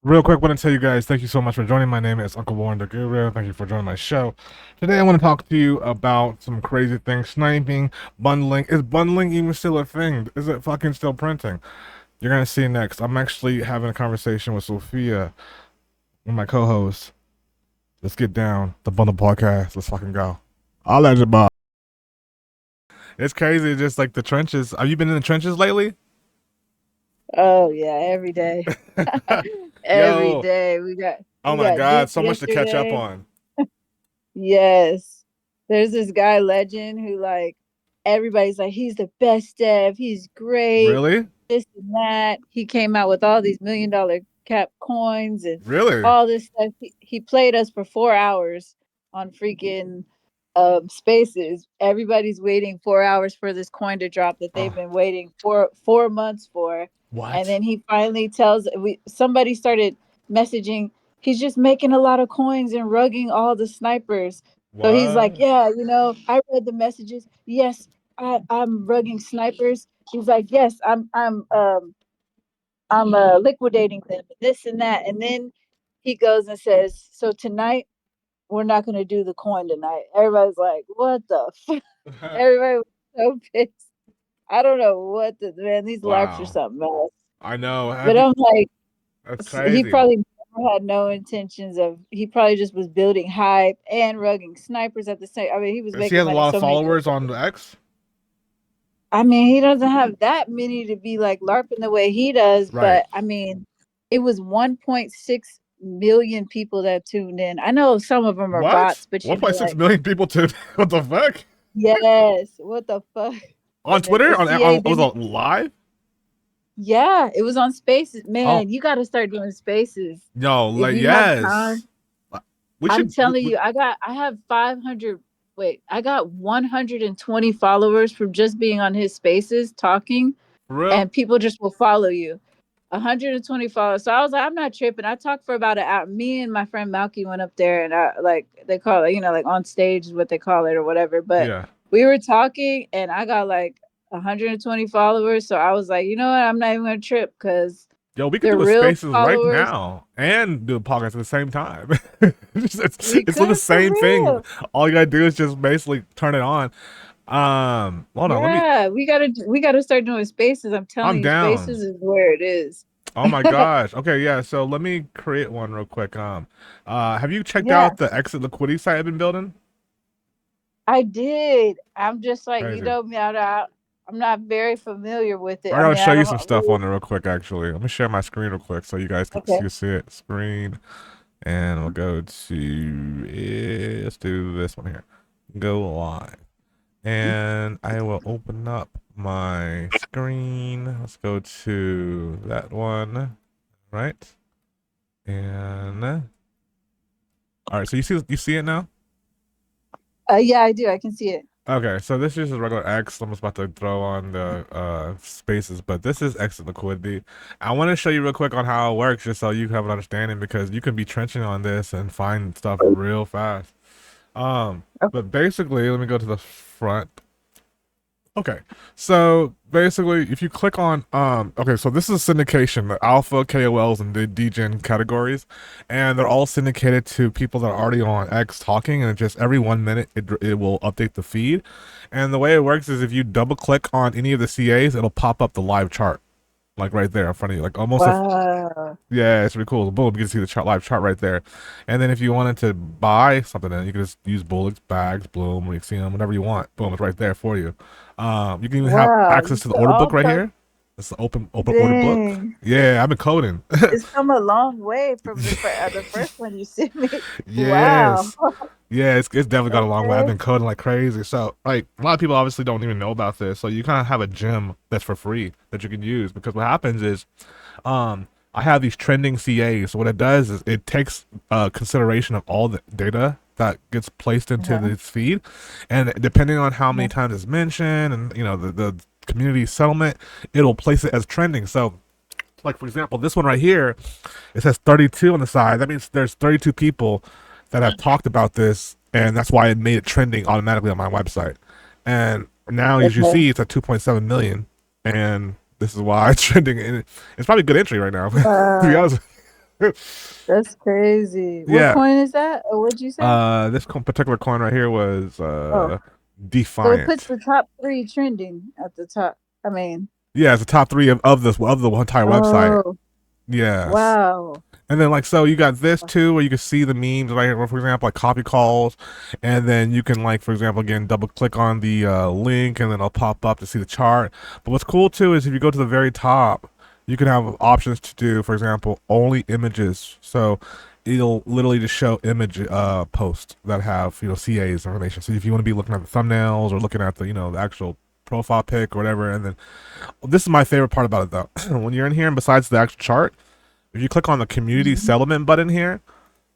Real quick, want to tell you guys thank you so much for joining. My name is Uncle Warren the Guru. Thank you for joining my show. Today, I want to talk to you about some crazy things: sniping, bundling. Is bundling even still a thing? Is it fucking still printing? You're gonna see next. I'm actually having a conversation with Sophia, one of my co-hosts. Let's get down the bundle podcast. Let's fucking go. I'll let you bob. It's crazy, just like the trenches. Have you been in the trenches lately? Oh yeah, every day. Every Yo, day oh we my got god, duped so much to catch up yesterday. on. Yes. There's this guy legend who like everybody's like he's the best dev, he's great, Really? this and that. He came out with all these $1 million cap coins and Really? all this stuff. He played us for 4 hours on freaking spaces. Everybody's waiting 4 hours for this coin to drop that they've Oh, been waiting for 4 months for. And what? then he finally tells we somebody started messaging, he's just making a lot of coins and rugging all the snipers. So he's like, What? yeah, I read the messages. Yes, I'm rugging snipers. He's like, yes, I'm liquidating them, this and that. And then he goes and says, so tonight we're not going to do the coin tonight. Everybody's like, what the Everybody was so pissed. I don't know what the man, these LARPs are Wow. something else. I know. Have But you? I'm like, That's he crazy. probably never had no intentions of, he probably just was building hype and rugging snipers at the same. I mean, he was She making has a money lot of so many followers different. on the X. I mean, he doesn't have that many to be like LARPing the way he does, Right. but I mean, it was 1.6 million people that tuned in. I know some of them are What? bots, but 1.6 like, million people to what the fuck? yes, what the fuck? On And then the Twitter? CA, Was then it live? yeah, it was on Spaces. Oh Man, you got to start doing Spaces no, if like you have time. yes. We I'm should telling you, I have 500. Wait, I got 120 followers from just being on his Spaces talking, for real. and people just will follow you. 120 followers. So I was like, I'm not tripping. I talked for about an hour. Me and my friend Malky went up there, and I like they call it, like on stage is what they call it or whatever. But Yeah. we were talking, and I got like 120 followers. So I was like, you know what? I'm not even gonna trip because Yo, we could they're do a real spaces right followers. now and do a podcast at the same time. We It's the could for same thing. real. All you gotta do is just basically turn it on. Hold on, let me. Yeah, we gotta start doing Spaces. I'm telling I'm you, down. Spaces is where it is. Oh my gosh. Okay, yeah. So let me create one real quick. Have you checked Yeah, out the exit liquidity site I've been building? I did. I'm just like, Crazy. I'm not very familiar with it. I I gotta mean, show I you don't some stuff really. on it real quick. Actually, let me share my screen real quick so you guys can Okay. see it. Screen, and we'll go to let's do this one here. Go live, and I will open up my screen. Let's go to that one, right? And all right. So you see it now. Yeah, I do. I can see it. Okay, so this is just a regular X. I'm just about to throw on the spaces, but this is exit liquidity. I want to show you real quick on how it works, just so you have an understanding, because you can be trenching on this and find stuff real fast. But basically, let me go to the front. Okay, so basically, if you click on okay, so this is syndication, the alpha KOLs and the DGen categories, and they're all syndicated to people that are already on X talking, and it just every 1 minute it will update the feed, and the way it works is if you double click on any of the CAs, it'll pop up the live chart like right there in front of you, like almost a Wow. yeah, it's really cool. Boom, you can see the chart, live chart right there. And then if you wanted to buy something, then you can just use bullets, bags, Bloom, Rexium, whatever you want. Boom, it's right there for you. You can even have Wow. access You to the put order all book right types. here. It's the open order book. Dang. Yeah, I've been coding. It's come a long way from the first one you sent me. Wow. Yes. Yeah, it's definitely got a long way. I've Okay. been coding like crazy. So, like, a lot of people obviously don't even know about this. So, you kind of have a gem that's for free that you can use, because what happens is, I have these trending CAs. So, what it does is it takes consideration of all the data that gets placed into Uh-huh. this feed, and depending on how many Uh-huh. times it's mentioned and the community settlement, it'll place it as trending. So, like for example, this one right here, it says 32 on the side. That means there's 32 people that have talked about this, and that's why it made it trending automatically on my website. And now, as you Okay. see, it's at 2.7 million, and this is why it's trending. And it's probably a good entry right now, to be Wow. honest. That's crazy. What Yeah. coin is that? Or what'd you say? This particular coin right here was Oh, so it puts Defiant. the top three trending at the top. I mean, Yeah, it's the top three of this of the entire website. oh, Yes. wow. And then like so you got this too where you can see the memes right here, for example, like copy calls, and then you can like for example again double click on the link and then it'll pop up to see the chart. But what's cool too is if you go to the very top, you can have options to do, for example, only images. So it'll literally just show image posts that have, CA's information. So if you want to be looking at the thumbnails or looking at the, the actual profile pic or whatever, and then this is my favorite part about it though. When you're in here and besides the actual chart, if you click on the community Mhm. settlement button here,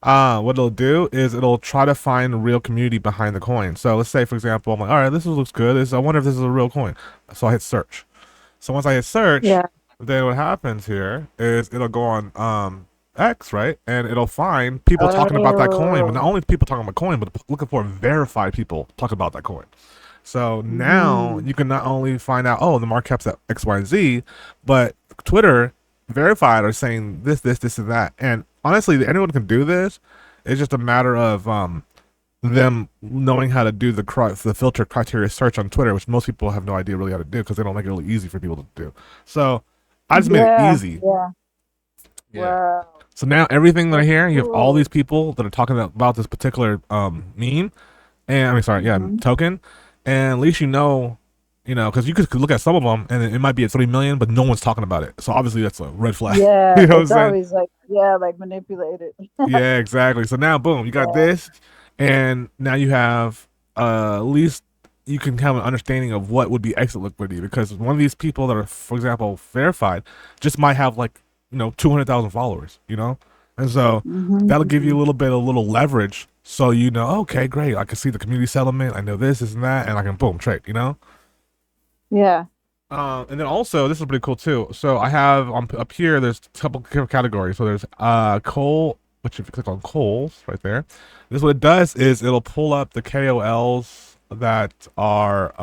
what it'll do is it'll try to find a real community behind the coin. So let's say, for example, I'm like, all right, this looks good. I wonder if this is a real coin. So I hit search. So once I hit search, Yeah. then what happens here is it'll go on X, right? And it'll find people talking about that coin, but not Oh. only people talking about coin, but looking for verified people talking about that coin. So now Mhm. you can not only find out, oh, the market cap's at X, Y, Z, but Twitter verified are saying this, and that. And honestly, anyone can do this. It's just a matter of them knowing how to do the filter criteria search on Twitter, which most people have no idea really how to do because they don't make it really easy for people to do. So I just made it Yeah. easy. Yeah. Yeah. Wow. So now everything that are That's here, you have all cool. these people that are talking about this particular meme, and I mean, sorry, yeah, Mhm. token, and at least because you could look at some of them and it might be at 3 million, but no one's talking about it. So obviously that's a red flag. Yeah, You know what I'm it's saying? always like, yeah, like manipulated. Yeah, exactly. So now, boom, you got Yeah. this, and now you have at least you can have an understanding of what would be exit liquidity because one of these people that are, for example, verified, just might have like 200,000 followers, and so that'll give you Mhm. a little leverage. So okay, great, I can see the community settlement, I know this and that, and I can boom trade. Yeah. And then also this is pretty cool too. So I have up here. There's a couple categories. So there's coal, which if you click on coals right there, this what it does is it'll pull up the KOLs that are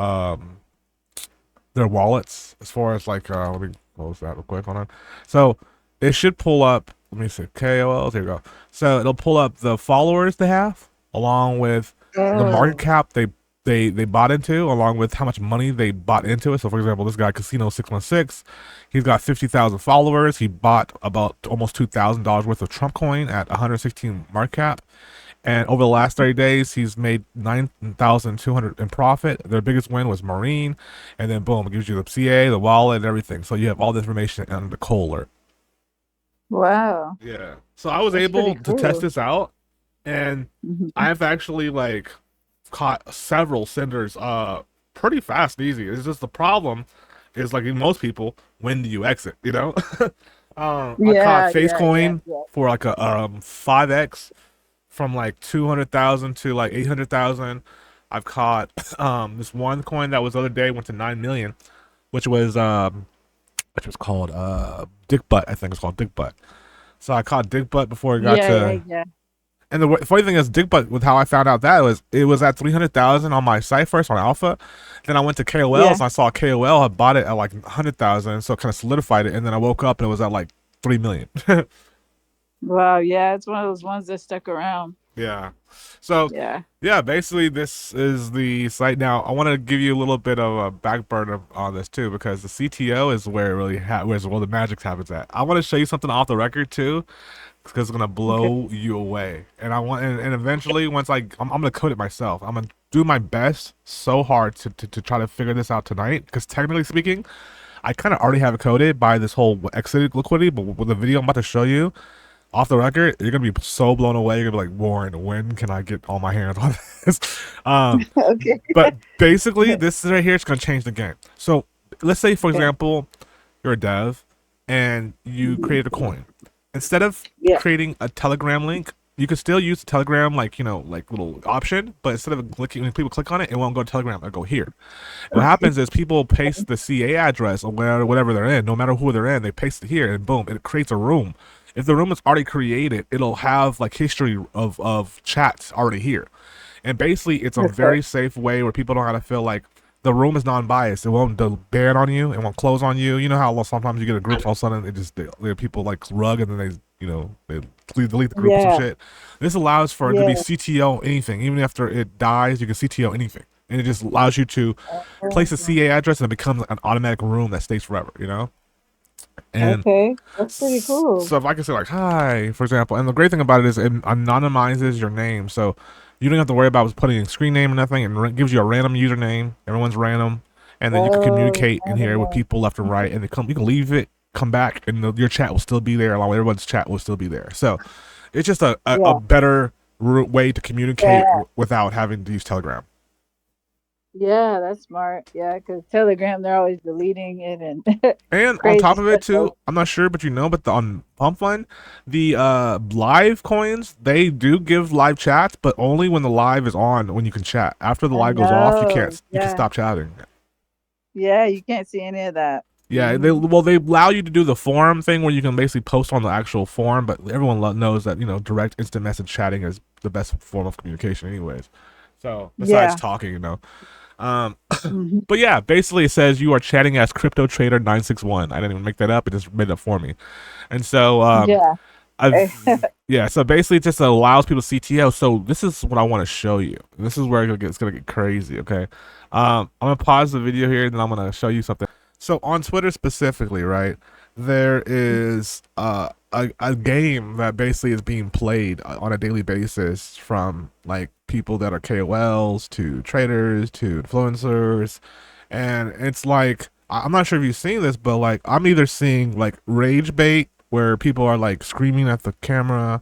their wallets as far as like let me close that real quick. Hold on. So it should pull up. Let me see KOLs. Here we go. So it'll pull up the followers they have along with the market Oh, cap they bought into, along with how much money they bought into it. So, for example, this guy Casino 616, he's got 50,000 followers. He bought about almost $2,000 worth of Trump coin at 116 market cap, and over the last 30 days, he's made 9,200 in profit. Their biggest win was Marine, and then boom, it gives you the CA, the wallet, and everything. So you have all the information on the Kohler. wow. Yeah. So I was That's pretty able to test cool. this out, and Mhm. I've actually like caught several senders pretty fast and easy. It's just the problem is like in most people, when do you exit? I caught Yeah, Face yeah, yeah, Coin yeah. for like a 5x from like 200,000 to like 800,000. I've caught this one coin that was the other day went to 9 million, which was called Dick Butt. I think it's called Dick Butt. So I caught Dick Butt before it got Yeah, yeah, to. yeah. And the funny thing is, Dick Butt, with how I found out that was, it was at 300,000 on my site first on Alpha. Then I went to KOLs Yeah. and I saw KOL had bought it at like 100,000, so it kind of solidified it. And then I woke up and it was at like 3 million. Wow, yeah, it's one of those ones that stuck around. Yeah. So, Yeah. yeah, basically, this is the site. Now, I want to give you a little bit of a backburner on this too, because the CTO is where it really where's where the magic happens at. I want to show you something off the record too, because it's gonna Okay. blow you away. And I want, and eventually, once I'm gonna code it myself. I'm gonna do my best so hard to try to figure this out tonight. Because technically speaking, I kind of already have it coded by this whole exit liquidity, but with the video I'm about to show you off the record, you're gonna be so blown away. You're gonna be like, Warren, when can I get all my hands on this? Okay. But basically, this right here is gonna change the game. So let's say, for Okay. example, you're a dev and you Mhm. created a coin. Instead of Yeah. creating a Telegram link, you can still use the Telegram like like little option, but instead of clicking when people click on it, it won't go to Telegram. It'll go here. What happens is people paste the CA address or whatever they're in, no matter who they're in, they paste it here, and boom, it creates a room. If the room is already created, it'll have like history of chats already here. And basically, it's a Okay. very safe way where people don't have to feel like the room is non-biased. It won't ban on you. It won't close on you. You know how sometimes you get a group, all of a sudden it just people like rug and then they they delete the groups and Yeah. shit. This allows for it to be Yeah. CTO anything, even after it dies, you can CTO anything, and it just allows you to place a Oh, CA address and it becomes an automatic room that stays forever. And okay. That's pretty cool. so if I can say like hi, for example, and the great thing about it is it anonymizes your name, so you don't have to worry about putting a screen name or nothing. It gives you a random username. Everyone's random, and then you can Oh, communicate in here with random. people left and right. And you can leave it, come back, and your chat will still be there, along with everyone's chat will still be there. So it's just a Yeah. better way to communicate Yeah. without having to use Telegram. Yeah, that's smart. Yeah, because Telegram, they're always deleting it and And on crazy top of it stuff. too, I'm not sure, but but on Pump Fund, the live coins they do give live chats, but only when the live is on when you can chat. After the I live goes off, you know. can't. You can Yeah. stop chatting. Yeah, you can't see any of that. Yeah, they Mhm. well they allow you to do the forum thing where you can basically post on the actual forum, but everyone knows that direct instant message chatting is the best form of communication, anyways. So besides Yeah. talking. Um, Mhm. but yeah, basically it says you are chatting as Crypto Trader 961. I didn't even make that up; it just made it up for me. And so Yeah. yeah, so basically it just allows people to CTO. So this is what I want to show you. This is where it's gonna get crazy. Okay, I'm gonna pause the video here, and then I'm gonna show you something. So on Twitter specifically, right, there is a game that basically is being played on a daily basis from like people that are KOLs to traders to influencers, and it's like I'm not sure if you've seen this, but like I'm either seeing like rage bait where people are like screaming at the camera,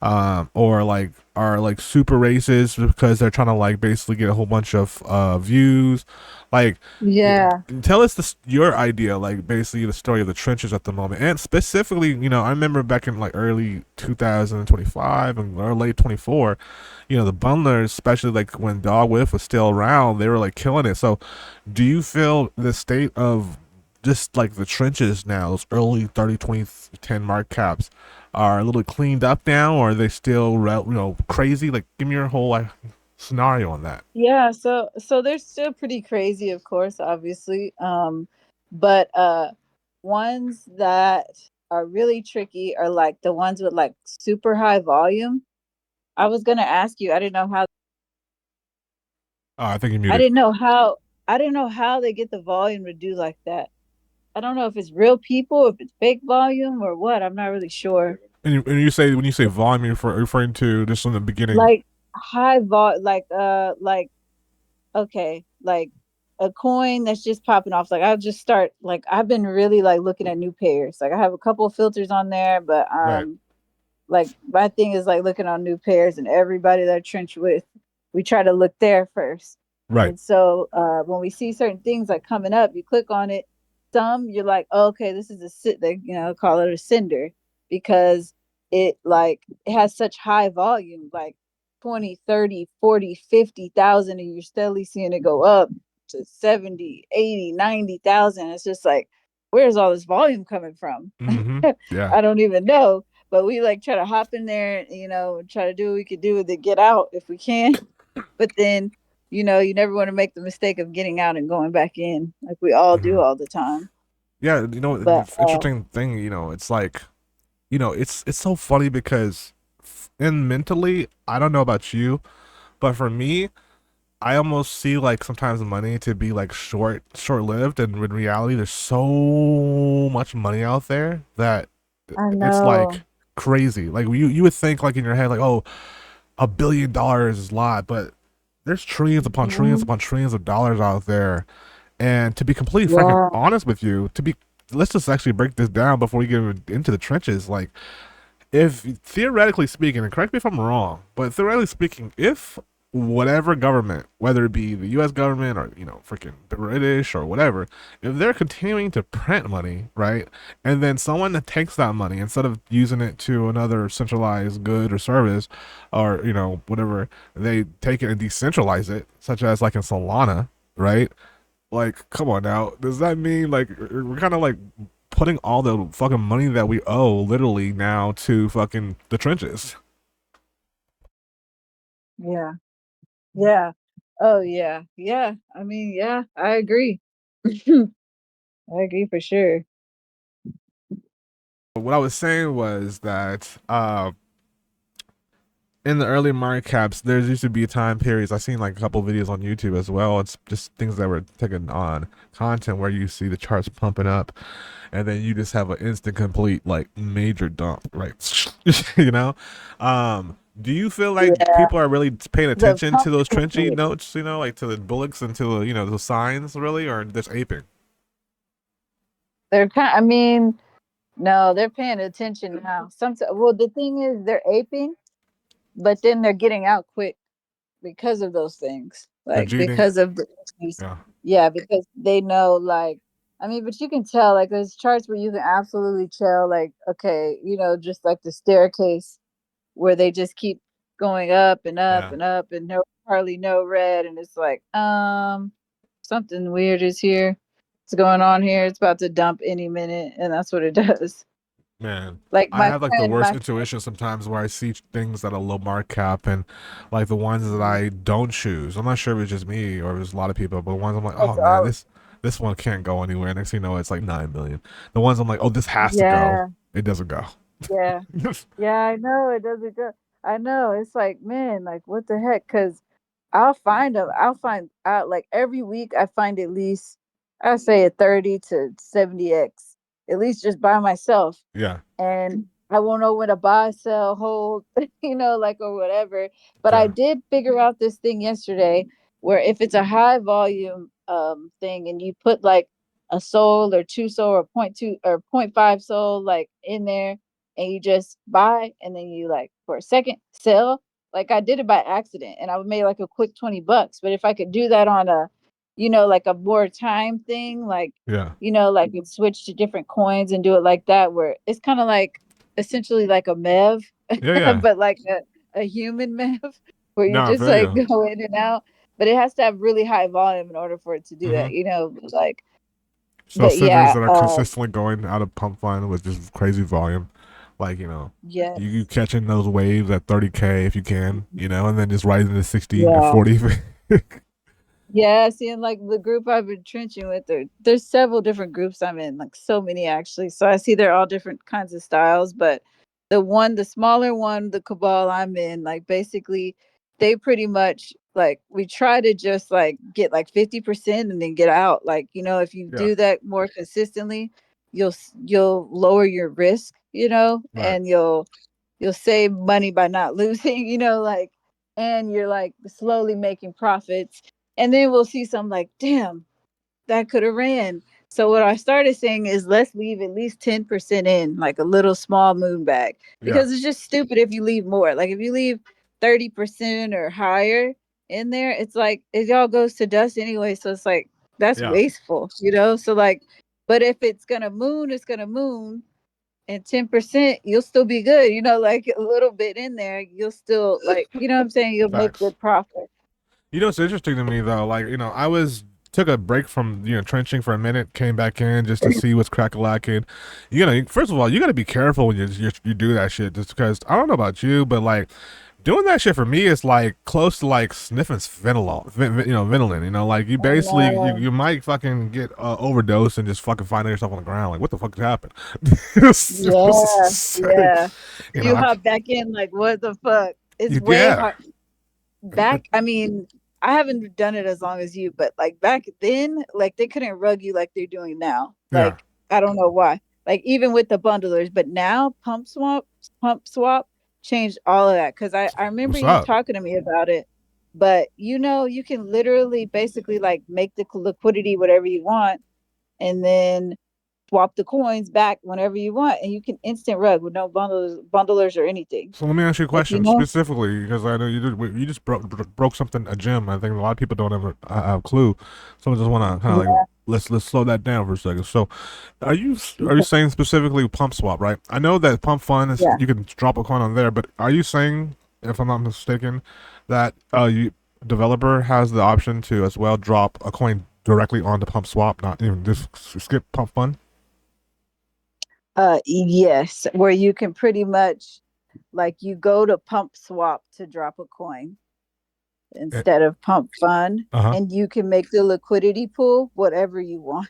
or like are like super racist because they're trying to like basically get a whole bunch of views. Like, Yeah. tell us your idea, like basically the story of the trenches at the moment, and specifically, I remember back in like early 2025 and or late 24, the bundlers, especially like when Dog Whiff was still around, they were like killing it. So, do you feel the state of just like the trenches now, those early 30, 20, 10 mark caps, are a little cleaned up now, or are they still crazy? Like, give me your whole scenario on that. Yeah, so they're still pretty crazy, of course, obviously. But ones that are really tricky are like the ones with like super high volume. I was gonna ask you, I think you're I muted. didn't know how I didn't know how they get the volume to do like that. I don't know if it's real people, if it's fake volume or what. I'm not really sure. And you say when you say volume, you're referring to just in the beginning, Like high vol like okay, like a coin that's just popping off. Like I'll just start like I've been really like looking at new pairs. Like I have a couple of filters on there, but right? like my thing is like looking on new pairs and everybody that I trench with, we try to look there first. Right. And so when we see certain things like coming up, you click on it. Some you're like, oh, okay, this is a sit they call it a cinder because it has such high volume, like 20, 30, 40, 50,000, and you're steadily seeing it go up to 70, 80, 90,000. It's just like, where's all this volume coming from? Mm-hmm. Yeah. I don't even know, but we like try to hop in there, try to do what we could do to get out if we can. But then, you never want to make the mistake of getting out and going back in like we all Mm-hmm. do all the time. Yeah. But The interesting thing, it's like, it's so funny because, in mentally, I don't know about you, but for me, I almost see like sometimes money to be like short lived, and in reality, there's so much money out there that I it's know. like crazy. Like you would think like in your head like, oh, $1 billion is a lot, but there's trillions Mhm. upon trillions of dollars out there. And to be completely frank and Yeah. honest with you, let's just actually break this down before we get into the trenches. Like, if theoretically speaking, and correct me if I'm wrong, but theoretically speaking, if whatever government, whether it be the U.S. government or freaking British or whatever, if they're continuing to print money, right, and then someone that takes that money instead of using it to another centralized good or service, or whatever, they take it and decentralize it, such as like in Solana, right? Like, come on now. Does that mean like we're kind of like putting all the fucking money that we owe literally now to fucking the trenches? Yeah. Yeah. Oh yeah. Yeah. I mean, yeah, I agree. I agree for sure. what I was saying was that in the early market caps, there used to be time periods. I've seen like a couple videos on YouTube as well. It's just things that were taken on content where you see the charts pumping up, and then you just have an instant complete like major dump, right? you know, do you feel like Yeah, people are really paying the attention to pump those trenchy liquidity. notes? You know, like to the bullets and to the those signs, really, or just aping? They're kind. I mean, no, they're paying attention now. Sometimes, well, the thing is, they're aping, but then they're getting out quick because of those things. They're Like cheating. because of the issues. Yeah, Yeah, because they know. Like, I mean, but you can tell. Like, there's charts where you can absolutely tell. Like, okay, just like the staircase where they just keep going up and up yeah, and up and no hardly no red, and it's like something weird is here. What's going on here? It's about to dump any minute, and that's what it does. man. Like I my have like the friend, worst my intuition sometimes where I see things that are low mark cap and like the ones that friend, I don't choose. I'm not sure if it's just me or if it's a lot of people, but the ones I'm like, oh that's man, all. this one can't go anywhere. Next thing you know, it's like 9 million. The ones I'm like, oh, this has to go. Yeah, It doesn't go. yeah, yeah. I know it doesn't go. I know it's like, man, like what the heck? Because I'll find them. I'll find out like every week. I find at least I say a 30 to 70x, at least just by myself, yeah, and I won't know when to buy, sell, hold, like or whatever. But I yeah, did figure out this thing yesterday where if it's a high volume thing and you put like a soul or two soul or point two or point five soul like in there and you just buy and then you like for a second sell. Like I did it by accident and I made like a quick $20. But if I could do that on a, like a more time thing, like yeah, like and switch to different coins and do it like that, where it's kind of like essentially like a MEV, yeah, yeah. but like a human MEV, where you No, I just feel like you. go in and out. But it has to have really high volume in order for it to do hmm that, like, So but scissors yeah, that are consistently going out of pump fund with just crazy volume, like you yes, catching those waves at 30K if you can, and then just rising to 60 or yeah. 40. Yeah, see, and like the group I've been trenching with, there's several different groups I'm in, like so many actually. So I see they're all different kinds of styles, but the smaller one, the cabal I'm in, like basically they pretty much like we try to just like get like 50% and then get out. Like, if you yeah, do that more consistently, you'll lower your risk, right. and you'll save money by not losing, like, and you're like slowly making profits. And then we'll see some like, damn, that could have ran. So what I started saying is let's leave at least 10% in, like a little small moon bag, Yeah, because it's just stupid if you leave more. Like if you leave 30% or higher in there, it's like it all goes to dust anyway. So it's like that's yeah. wasteful, So like, but if it's gonna moon, it's gonna moon, and 10% you'll still be good, like a little bit in there, you'll still like, what I'm saying, you'll make Facts. good profit. It's interesting to me though. Like, I was took a break from trenching for a minute, came back in just to see what's crack a lacking. First of all, you got to be careful when you do that shit, just because I don't know about you, but like doing that shit for me is like close to like sniffing Venalol, Venolin. Like you And basically you might fucking get overdose and just fucking find yourself on the ground. Like what the fuck happened? yeah, Like, yeah, you I, hop back in like what the fuck, it's way yeah, hard back. I mean, I haven't done it as long as you, but like back then, like they couldn't rug you like they're doing now. yeah. Like I don't know why. Like even with the bundlers, but now pump swap changed all of that. Cause I remember What's you up? talking to me about it. But you can literally basically like make the liquidity whatever you want, and then swap the coins back whenever you want, and you can instant rug with no bundlers or anything. So let me ask you a Like question specifically because I know you just broke something a gem. I think a lot of people don't ever have a clue. So I just want to kind of like yeah, let's slow that down for a second. So are you saying specifically pump swap, right? I know that pump fund is yeah. you can drop a coin on there, but are you saying, if I'm not mistaken, that you developer has the option to as well drop a coin directly onto pump swap, not even just skip pump fund? Yes, where you can pretty much like you go to pump swap to drop a coin instead of pump fund, Uh huh. and you can make the liquidity pool whatever you want.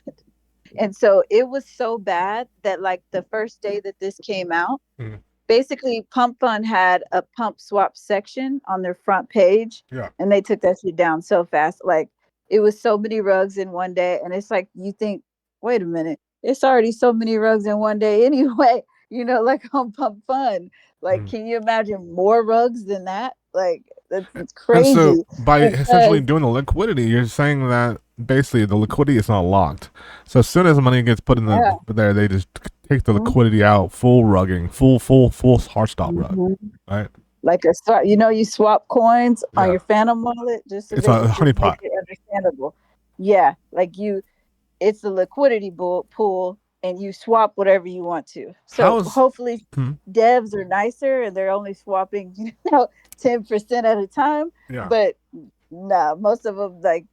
And so it was so bad that like the first day that this came out, Mm. basically Pump Fund had a pump swap section on their front page, Yeah. and they took that shit down so fast. Like it was so many rugs in one day, and it's like you think, wait a minute, it's already so many rugs in one day anyway. Like on Pump Fund. Like, Mm. can you imagine more rugs than that? Like that's And so crazy by essentially because doing the liquidity, you're saying that basically the liquidity is not locked. So as soon as money gets put in yeah. there, they just take the liquidity out, full rugging, full hard stop rug, Mhm. right? Like a swap, you swap coins on Yeah, your Phantom wallet just to it's a just make honeypot. it understandable. Yeah, like it's a liquidity pool, and you swap whatever you want to. So How's hopefully, hmm, devs are nicer and they're only swapping 10% at a time. yeah, But no, most of them like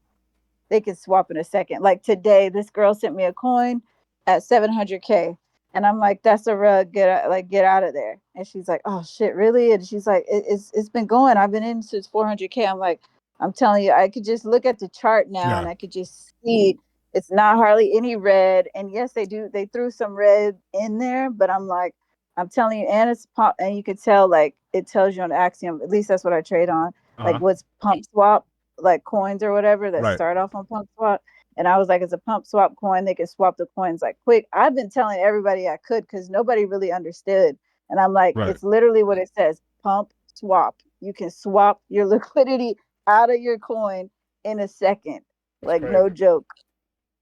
they can swap in a second. Like today, this girl sent me a coin at 700K. And I'm like, that's a rug. Get out of there. And she's like, oh shit, really? And she's like, it's been going. I've been in since 400K. I'm like, I'm telling you, I could just look at the chart now and yeah, I could just see it's not hardly any red. And yes, they do. They threw some red in there, but I'm like, I'm telling you, and it's pump, and you could tell like it tells you on Axiom. At least that's what I trade on. Like uh-huh, what's pump swap, like coins or whatever that right, start off on pump swap. And I was like, it's a pump swap coin. They can swap the coins like quick. I've been telling everybody I could because nobody really understood. And I'm like, right. it's literally what it says: pump swap. You can swap your liquidity out of your coin in a second, It's like no crazy. joke.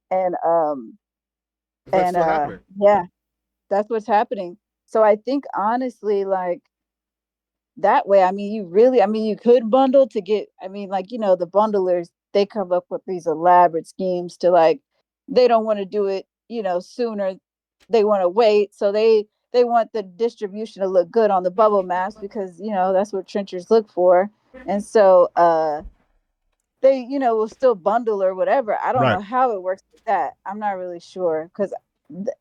And That's still uh happening. yeah, that's what's happening. So I think honestly, like that way, you could bundle to get, like, the bundlers, they come up with these elaborate schemes to like, they don't want to do it, sooner. They want to wait. So they want the distribution to look good on the bubble maps because, that's what trenchers look for. And so they, will still bundle or whatever. I don't Right, know how it works with that. I'm not really sure because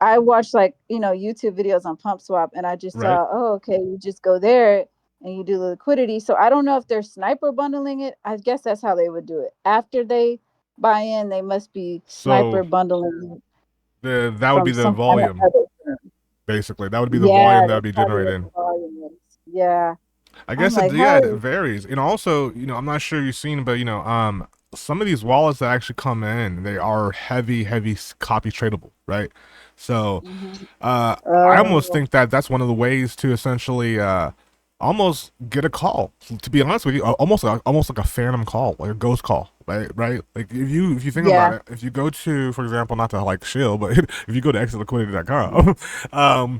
I watched like, YouTube videos on Pump Swap and I just right. saw, oh, okay, you just go there and you do the liquidity. So I don't know if they're sniper bundling it. I guess that's how they would do it. After they buy in, they must be So sniper bundling that would be from the some kind of volume, other firm. basically. That would be the volume Yeah, that would that's be probably what generated. the volume is. Yeah. I I'm guess like, yeah, how it is varies. And also, I'm not sure you've seen, but some of these wallets that actually come in, they are heavy copy tradable, right? So, mhm. I almost Oh, think that that's one of the ways to essentially almost get a call. To be honest with you, almost like a phantom call, like a ghost call, right? Right? Like if you think about yeah. it, if you go to, for example, not to like shill, but if you go to exitliquidity.com,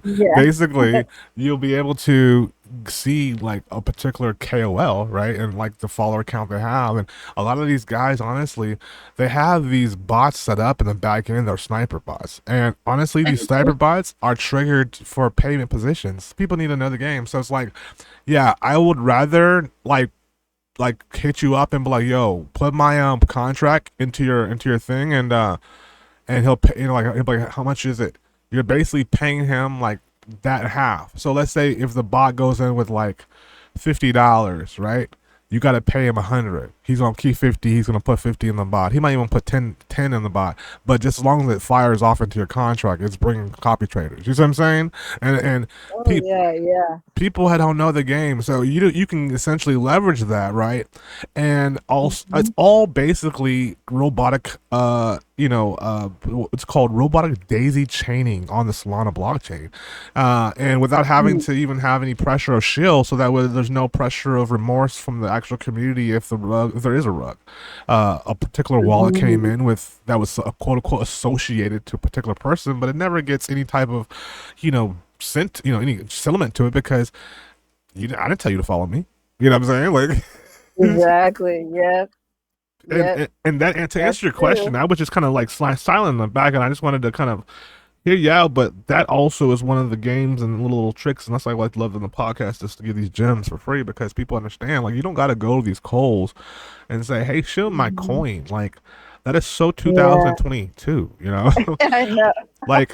Yeah. basically you'll be able to see like a particular KOL, right? And like the follower count they have. And a lot of these guys, honestly, they have these bots set up in the back end. They're sniper bots. And honestly, these sniper bots are triggered for payment positions. People need to know the game. So it's like, yeah, I would rather like hit you up and be like, yo, put my contract into your thing and he'll pay, he'll be like, how much is it? You're basically paying him like that half. So let's say if the bot goes in with like $50, right? You got to pay him 100. He's gonna keep 50. He's gonna put 50 in the bot. He might even put 10 in the bot. But just as long as it fires off into your contract, it's bringing copy traders. You see what I'm saying? And Oh, pe- yeah, yeah. people that don't know the game, so you can essentially leverage that, right? And also it's Mhm. all basically robotic it's called robotic daisy chaining on the Solana blockchain, and without having Mm. to even have any pressure of shill, so that way there's no pressure of remorse from the actual community if there is a rug. A particular wallet came Mhm. in with that was quote unquote associated to a particular person, but it never gets any type of sent any settlement to it because I didn't tell you to follow me. You know what I'm saying? Like, Exactly. Yep. Yep. and that and to That's answer your question, true. I was just kind of like silent in the back, and I just wanted to kind of hear you out. But that also is one of the games and little tricks, and that's why I like love in the podcast just to give these gems for free because people understand like you don't got to go to these calls and say, "Hey, show my Mhm. coin." Like that is so Yeah. 2022. You know, I know. like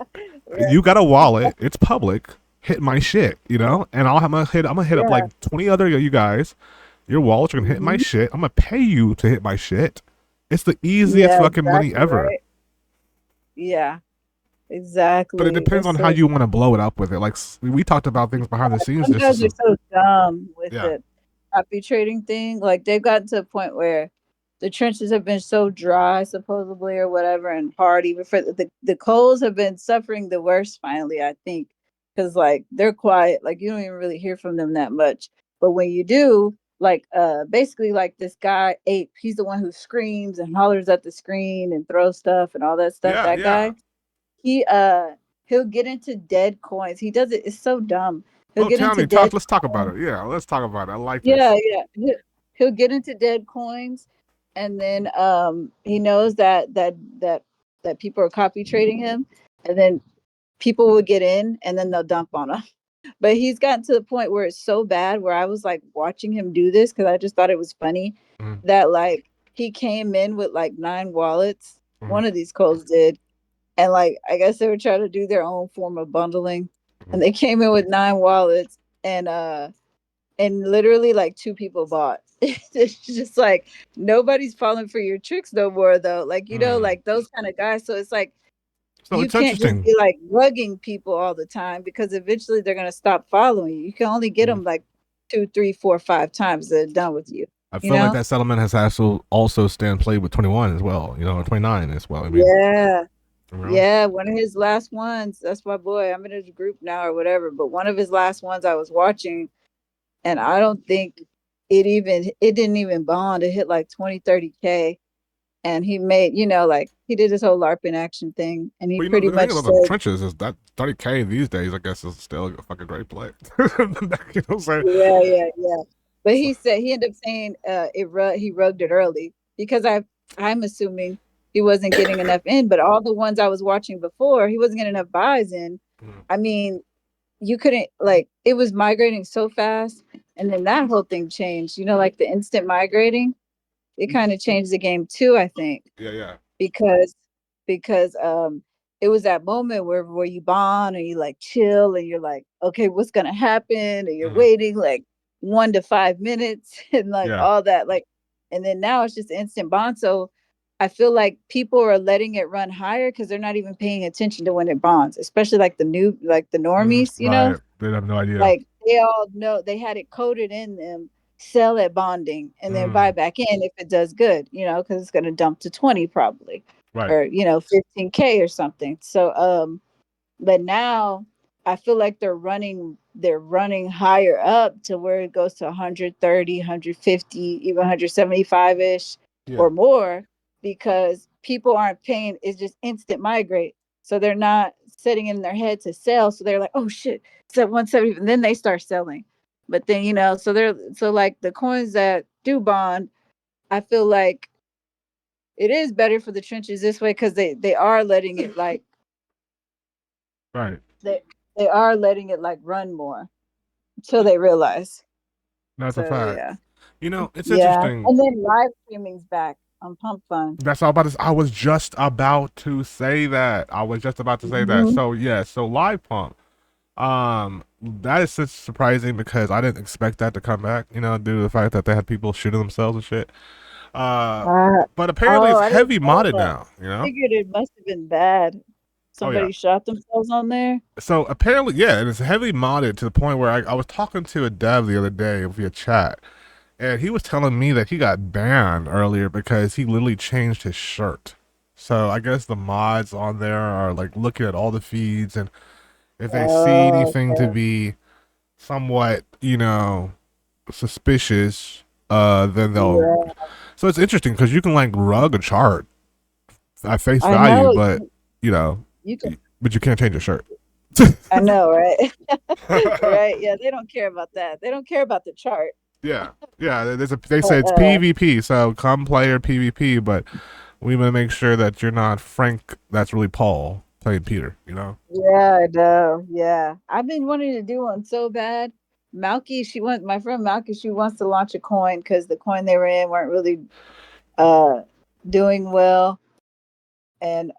Right. you got a wallet, it's public. Hit my shit, and I'm gonna hit up Yeah. like 20 other you guys. Your wallets are gonna hit my Mhm. shit. I'm gonna pay you to hit my shit. It's the easiest Yeah, fucking money exactly, ever. right? Yeah. But it Exactly. depends It's on how so you want to blow it up with it. Like we talked about things behind the scenes. some This guys is are so dumb with yeah, the copy trading thing. Like they've gotten to a point where the trenches have been so dry, supposedly or whatever, and hard. Even for the coals have been suffering the worst. Finally, I think, because like they're quiet. Like you don't even really hear from them that much. But when you do, like basically like this guy Ape, he's the one who screams and hollers at the screen and throws stuff and all that stuff. yeah, That yeah. guy, he he'll get into dead coins. He does it. It's so dumb. He'll Oh, get tell into me, talk. dead Let's talk about coins. it. Yeah, let's talk about it. I like Yeah, this. yeah. He'll get into dead coins, and then he knows that people are copy trading him, and then people will get in, and then they'll dump on him. But he's gotten to the point where it's so bad where I was like watching him do this because I just thought it was funny Mm-hmm. that like he came in with like 9 wallets. Mm-hmm. One of these calls did, and like I guess they were trying to do their own form of bundling, Mm-hmm. and they came in with 9 wallets, and literally like 2 people bought. It's just like nobody's falling for your tricks no more though. Like Mm. like those kind of guys. So it's like So you it's can't just interesting. be like rugging people all the time because eventually they're gonna stop following you. You can only get Mm. them like 2, 3, 4, 5 times they're done with you. I You feel like know? that settlement has also stand played with 21 as well. You know, or 29 as well. I mean, Yeah. you know. Yeah, one of his last ones. That's my boy. I'm in his group now or whatever. But one of his last ones I was watching, and I don't think it didn't even bond. It hit like 20, 30K. And he made, like he did this whole LARPing action thing. And he But you know, pretty the thing much about the said, trenches is that 30K these days, I guess, is still a fucking great play. You know what I'm saying? yeah, yeah, yeah. But So, he said he ended up saying he rugged it early because I'm assuming he wasn't getting enough in, but all the ones I was watching before, he wasn't getting enough buys in. mm, I mean, you couldn't like it was migrating so fast, and then that whole thing changed. Like the instant migrating, it kind of changed the game too, I think. yeah, yeah. because it was that moment where you bond and you like chill and you're like, okay, what's gonna happen? And you're Mm, waiting like 1 to 5 minutes and like yeah. all that. Like, and then now it's just instant bond. So I feel like people are letting it run higher because they're not even paying attention to when it bonds, especially like the normies, Right. They have no idea. like they all know they had it coded in them, sell at bonding and then buy Mm, back in if it does good, because it's going to dump to 20 probably, right. or 15K or something. So but now I feel like they're running higher up to where it goes to 130, 150, even 175ish Yeah. or more because people aren't paying. It's just instant migrate. So they're not setting in their head to sell. So they're like, oh shit, it's at 170. And then they start selling. But then, so like the coins that do bond, I feel like it is better for the trenches this way because they are letting it like Right. they they are letting it like run more until they realize. That's a So fact. yeah, You know, it's yeah, interesting. and then live streaming's back on Pump Fun. That's all about this. I was just about to say that. I was just about to say that. Mhm. So yeah, so live pump. That is such surprising because I didn't expect that to come back. You know, due to the fact that they had people shooting themselves and shit. Uh, Uh, but apparently oh, it's I didn't heavy know modded that. now. You I know. figured it must have been bad. Oh yeah. Somebody shot themselves on there. So apparently, yeah, and it's heavy modded to the point where I was talking to a dev the other day via chat, and he was telling me that he got banned earlier because he literally changed his shirt. So I guess the mods on there are like looking at all the feeds, and if they see Oh, anything to be somewhat, suspicious, then they'll. yeah. So it's interesting because you can like rug a chart at face I value, know but you know, you can. but you can't change your shirt. I know, right? Right? Yeah, they don't care about that. They don't care about the chart. Yeah, yeah. They But say it's PvP, so come player PvP, but we want to make sure that you're not Frank. That's really Paul playing Peter. You know. yeah, I know. Yeah. I've been wanting to do one so bad. My friend Malky, she wants to launch a coin because the coin they were in weren't really uh doing well. And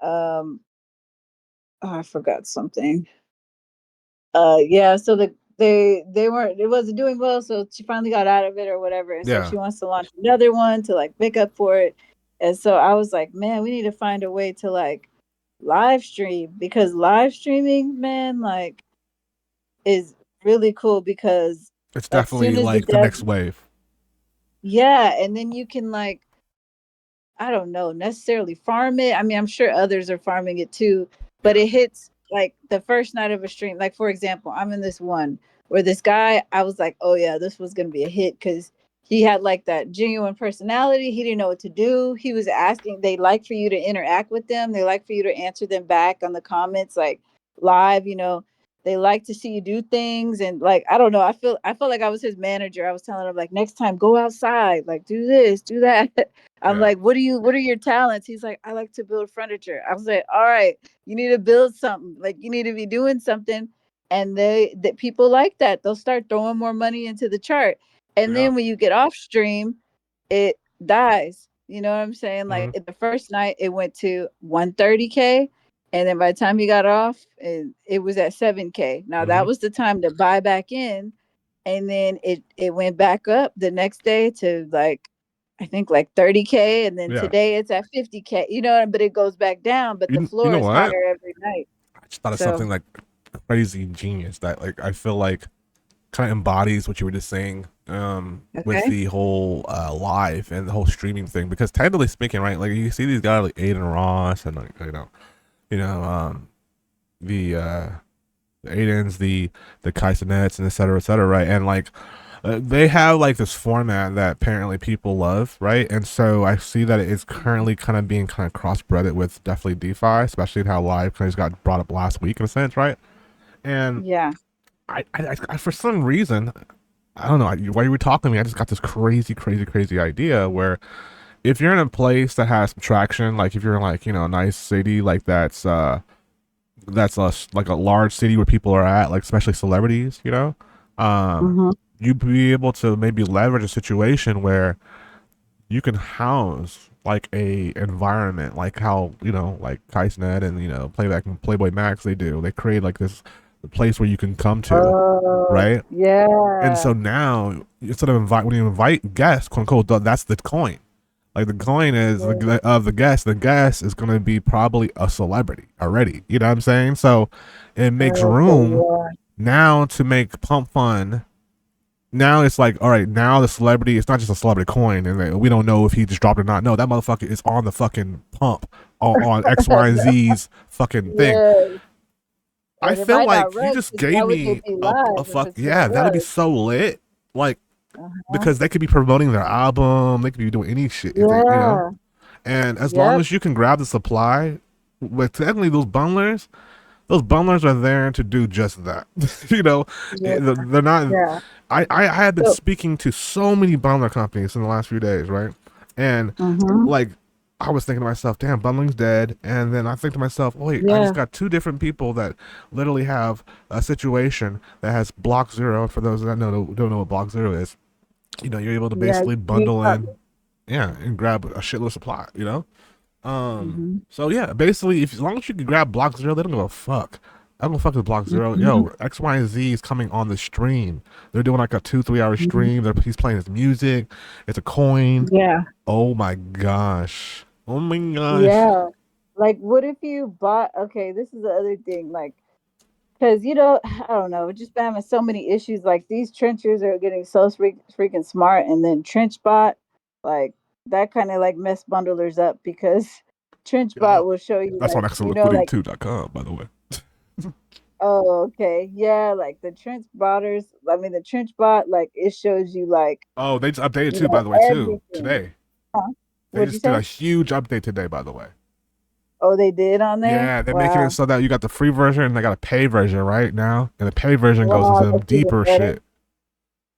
I forgot something. Yeah, so they weren't it wasn't doing well, so she finally got out of it or whatever. And so Yeah. she wants to launch another one to like make up for it. And so I was like, man, we need to find a way to like live stream, because live streaming, man, like, is really cool because It's as soon definitely as the like the dev, next wave. yeah, and then you can like, I don't know, necessarily farm it. I mean, I'm sure others are farming it too, but Yeah. it hits like the first night of a stream. Like, for example, I'm in this one where this guy, I was like, oh yeah, this was gonna be a hit because he had like that genuine personality. He didn't know what to do. He was asking, they like for you to interact with them. They like for you to answer them back on the comments, like live, they like to see you do things. And like, I don't know, I felt like I was his manager. I was telling him like, next time go outside, like do this, do that. I'm Yeah. like, what are your talents? He's like, I like to build furniture. I was like, all right, you need to build something. Like you need to be doing something. And that people like that. They'll start throwing more money into the chart. And Yeah. then when you get off stream, it dies. You know what I'm saying? Like Hmm. the first night it went to 130K. And then by the time he got off, it was at 7K. Now that Hmm. was the time to buy back in. And then it went back up the next day to like, I think like 30K, and then Yeah. today it's at 50K. But it goes back down, but the You floor know is what? higher every night. I just thought of So, something like crazy genius that like I feel like kind of embodies what you were just saying with okay. the whole live and the whole streaming thing, because technically speaking, right, like you see these guys like Aiden Ross and like you know the Aidens, the Kaisenets, and et cetera, right? And like they have like this format that apparently people love, right? And so I see that it's currently kind of being kind of crossbred with definitely DeFi, especially in how live kind of got brought up last week in a sense, right? And Yeah. I for some reason, I don't know, while you were talking to me, I just got this crazy idea where if you're in a place that has some traction, like if you're in like, a nice city like that's like a large city where people are at, like especially celebrities, um, Hmm. you'd be able to maybe leverage a situation where you can house like a environment, like how like KaiSnet and Playback and Playboy Max they do. They create like this place where you can come to, Oh, right? And yeah. so now instead of invite when you invite guests, quote unquote, that's the coin. Like the coin is Yeah. of the guest. The guest is going to be probably a celebrity already. You know what I'm saying? So it makes Okay. room Yeah. now to make pump fun. Now it's like, all right, now the celebrity, it's not just a celebrity coin, and we don't know if he just dropped or not. No, that motherfucker is on the fucking pump on X, Y, and Z's fucking thing. Yeah. I And it feel might not like you run just because gave why would they me be a live if fuck, it's gonna yeah, that'd be run? so lit. Like, Uh-huh. because they could be promoting their album, they could be doing any shit if they. Yeah. And as long Yep. as you can grab the supply, with technically those bundlers are there to do just that. Yeah. They're not. Yeah. I have been So, speaking to so many bundler companies in the last few days, right? And hmm, like, I was thinking to myself, damn, bundling's dead. And then I think to myself, wait, I just yeah. got two different people that literally have a situation that has block zero. For those that don't know what block zero is, you're able to Yeah. basically You bundle taught in, yeah, and grab a shitload of supply. me. So yeah, basically, if as long as you can grab block zero, they don't give a fuck. I don't fuck with block zero. Hmm. Yo, X, Y, and Z is coming on the stream. They're doing like a 2-3 hour Hmm. stream. He's playing his music. It's a coin. Yeah. Oh my gosh. Oh my gosh. Yeah. Like, what if you bought? Okay, this is the other thing. Like, because I don't know, just been having so many issues. Like these trenchers are getting so freaking smart, and then TrenchBot, like that kind of like mess bundlers up because Yeah, TrenchBot will show you that's on like like, extraliquidity2.com, by the way. oh, okay, yeah, like the trench botters. I mean, the TrenchBot, like it shows you like Oh, they just updated too, by the way, too. everything. Today, Huh? they What'd you just did a say? huge update today, by the way. Oh, they did on there. Yeah, they're making it Wow, so that you got the free version and they got a pay version right now, and the pay version goes into wow, some that's even deeper better. shit.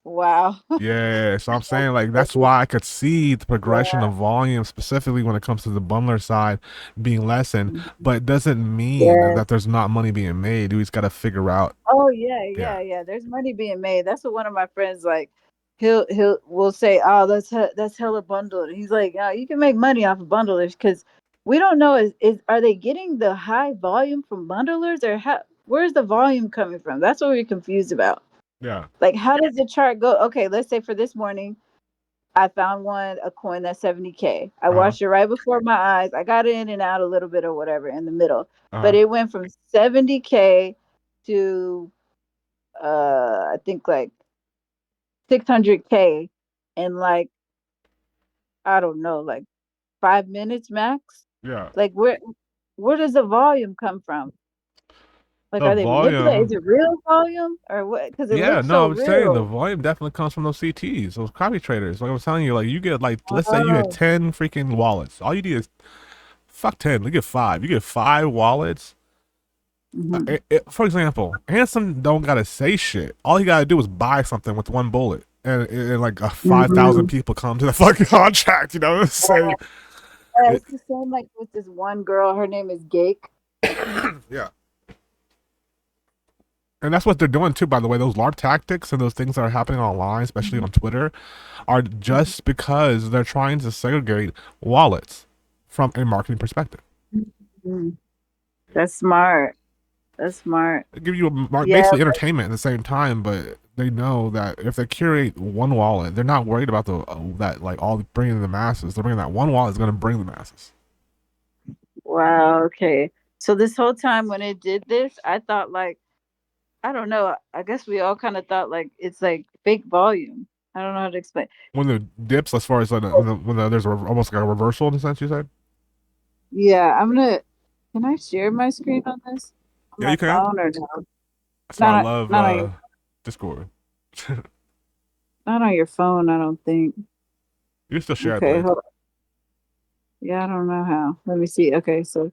Wow. Yeah, so I'm That's saying like that's crazy. why I could see the progression Yeah. of volume specifically when it comes to the bundler side being lessened, Mhm. but it doesn't mean Yeah. that there's not money being made. You just got to figure out. Oh yeah, Yeah, yeah. There's money being made. That's what one of my friends like. He'll will say, "Oh, that's hella bundled." And he's like, "You can make money off of bundlers because we don't know is are they getting the high volume from bundlers or where's the volume coming from? That's what we're confused about. yeah, Like, how does the chart go? Okay, let's say for this morning, I found a coin that's 70K. I Uh-huh. watched it right before my eyes. I got in and out a little bit or whatever in the middle, but Uh-huh. it went from 70K to I think like 600K in like, I don't know, like 5 minutes max. Yeah. Like where does the volume come from? Like, The are they manipulating? Is volume. it real volume or what? Because it Yeah, looks no, so I was saying the real. volume definitely comes from those CTs, those copy traders. Like I was telling you, like you get like let's say you had Oh. 10 freaking wallets. All you need is fuck 10. You get five. You get five wallets. Hmm. For example, Hanson don't gotta say shit. All he gotta do is buy something with one bullet, and like 5,000 Hmm. people come to the fucking contract. You know, say Yeah, it, it's the same like with this one girl. Her name is Gake. yeah. And that's what they're doing too, by the way. Those LARP tactics and those things that are happening online, especially on Twitter, are just because they're trying to segregate wallets from a marketing perspective. Mhm. That's smart. That's smart. They give you Yeah. basically entertainment at the same time, but they know that if they curate one wallet, they're not worried about the that like all bringing the masses. They're bringing that one wallet is going to bring the masses. Wow. Okay. So this whole time when it did this, I thought like, I don't know. I guess we all kind of thought like it's like fake volume. I don't know how to explain. When the dips, as far as like, there's almost like a reversal in the sense you said. Yeah, I'm gonna. Can I share my screen on this on Yeah, my you can. phone or no? That's why I Not on, love not on your Discord. not on your phone. I don't think. You can still share it though. Okay, hold on. Yeah, I don't know how. Let me see. Okay, so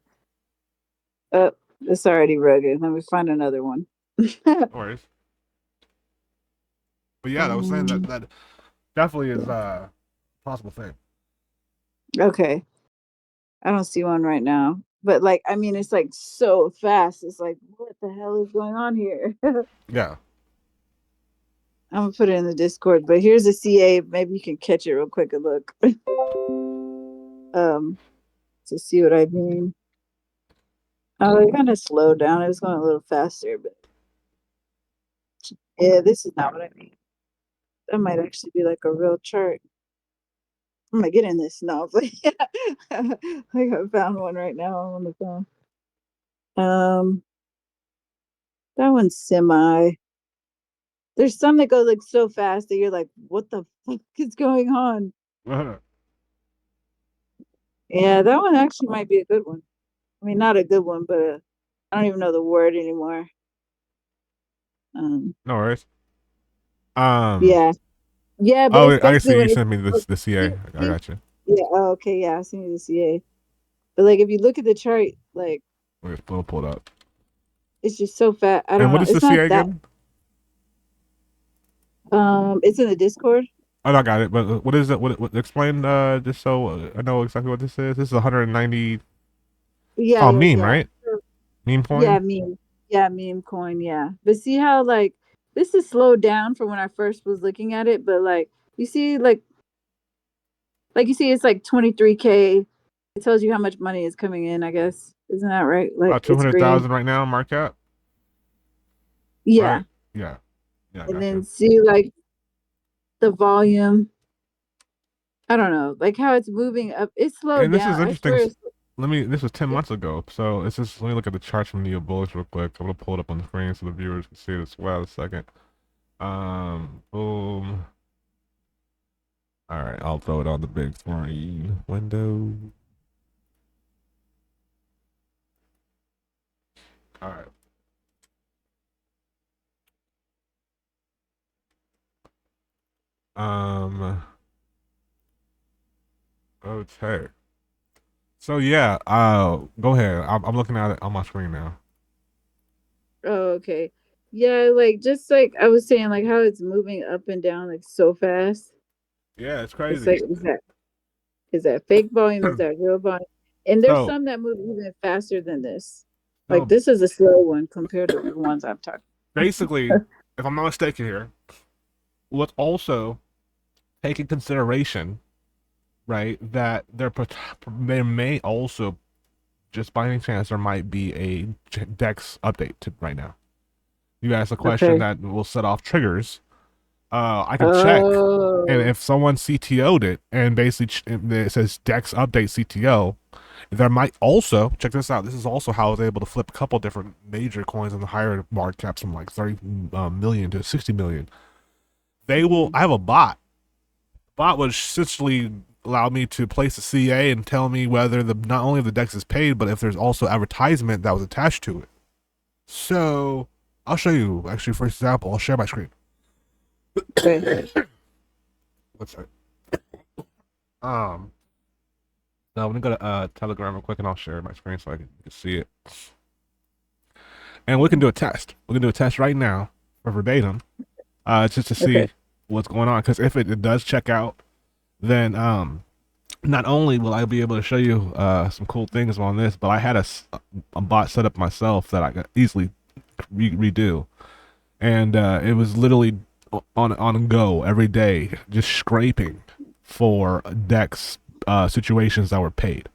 it's already rugged. Let me find another one. No worries. But yeah, I was saying that um, that definitely is a possible thing. okay, I don't see one right now. But like, I mean, it's like so fast. It's like, what the hell is going on here? I'm Yeah. gonna put it in the Discord. But here's a CA. Maybe you can catch it real quick and look. um, to see what I mean. Oh, it kind of slowed down. It was going a little faster, but yeah, this is not what I mean. That might actually be like a real chart. I'm gonna get in this now, but yeah, I think I found one right now on the phone. Um, that one's semi. There's some that go like so fast that you're like, what the fuck is going on? Yeah, that one actually might be a good one. I mean, not a good one, but I don't even know the word anymore. Um, No worries. Um. yeah, yeah, but Oh, I can especially see you when sent me it's the CA. I see? got you. Yeah, oh, okay, yeah, I seen the CA. But like if you look at the chart, like We'll pull it up. it's just so fat. I And don't what know. is the It's not CA that again? it's in the Discord. Oh, no, I got it. But what is it? What explain? Just so I know exactly what this is. This is 190. It's Yeah, called yeah, meme, yeah. right? So, Meme yeah, coin. meme. Yeah, meme coin, yeah. But see how like this is slowed down from when I first was looking at it, but like you see like you see it's like 23K. It tells you how much money is coming in, I guess. Isn't that right? Like About two it's hundred green. thousand right now, market cap. Yeah. Right. Yeah. Yeah, I And got then you. see like the volume. I don't know, like how it's moving up. It slowed And this is down. I interesting. swear Let me. This was 10 it's months ago. So it's just. Let me look at the charts from Neo Bullish real quick. I'm gonna pull it up on the screen so the viewers can see it as well. A second. Boom. All right. I'll throw it on the big screen window. All right. Um. Okay. So yeah. Go ahead. I'm looking at it on my screen now. Oh, okay. Yeah, like just like I was saying, like how it's moving up and down like so fast. Yeah, it's It's crazy. like, is that fake volume? Is that real volume? And there's So some that move even faster than this. Like so this is a slow one compared to the ones I've talked. basically, if I'm not mistaken here, let's also take in consideration, right, that there may also, just by any chance, there might be a Dex update right now. You asked a question Okay. that will set off triggers I can check, and Oh. if someone CTO'd it and basically it says Dex update CTO, there might also check this out. This is also how I was able to flip a couple different major coins in the higher market caps from like 30 million to 60 million. They will. Mhm. I have a bot. Bot would essentially allow me to place a CA and tell me whether the not only if the Dex is paid, but if there's also advertisement that was attached to it. So I'll show you. Actually, for example, I'll share my screen. Okay. What's that? Um, now I'm gonna go to Telegram real quick, and I'll share my screen so I can see it. And we can do a test. We can do a test right now for verbatim, just to see Okay. what's going on. Because if it does check out, then not only will I be able to show you some cool things on this, but I had a bot set up myself that I could easily redo, and it was literally on go every day, just scraping for Dex situations that were paid,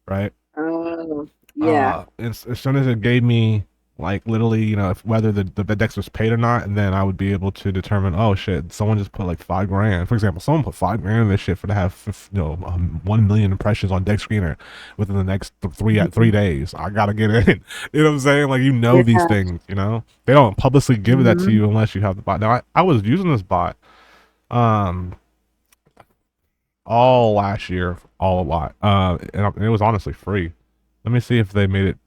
right? Oh, yeah. As soon as it gave me like literally, if whether the Dex was paid or not, and then I would be able to determine, oh shit, someone just put like 5 grand. For example, someone put 5 grand in this shit for to have 1 million impressions on Dex Screener within the next three Mhm. days. I gotta get in. You know what I'm saying? Like these Yeah. things. They don't publicly give that to Mhm. you unless you have the bot. Now I was using this bot um all last year, all a lot. And it was honestly free. Let me see if they made it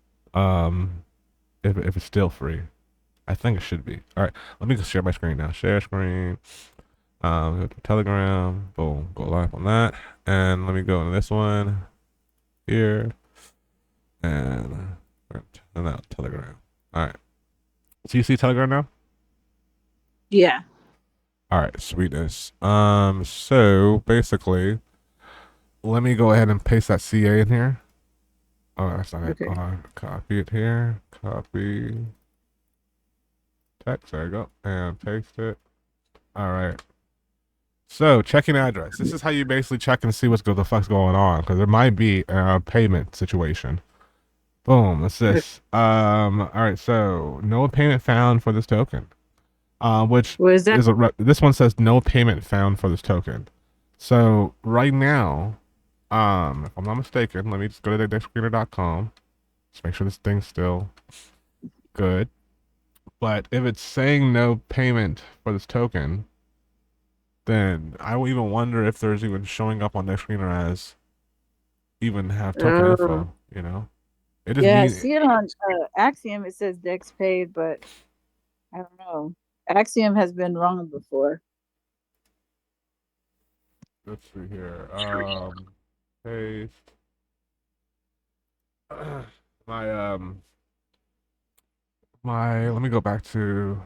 if it's still free. I think it should be. All right, let me just share my screen now. Share screen. Go to Telegram. Boom. Go live on that. And let me go into this one here. And now Telegram. All right. So you see Telegram now? Yeah. All right, sweetness. So basically, let me go ahead and paste that CA in here. Oh, that's not it. Hold Okay. on. Copy it here. Copy text. There you go. And paste it. All right. So checking address. This is how you basically check and see the fuck's going on, because there might be a payment situation. Boom. That's this. All right. So no payment found for this token. Which What is that? is this one says no payment found for this token. So right now, if I'm not mistaken, let me just go to dexscreener.com. Just make sure this thing's still good. But if it's saying no payment for this token, then I will even wonder if there's even showing up on DexScreener as even have token Oh, info. It just yeah. I means see it on Axiom. It says Dex paid, but I don't know. Axiom has been wrong before. let's see here. Paste my my let me go back to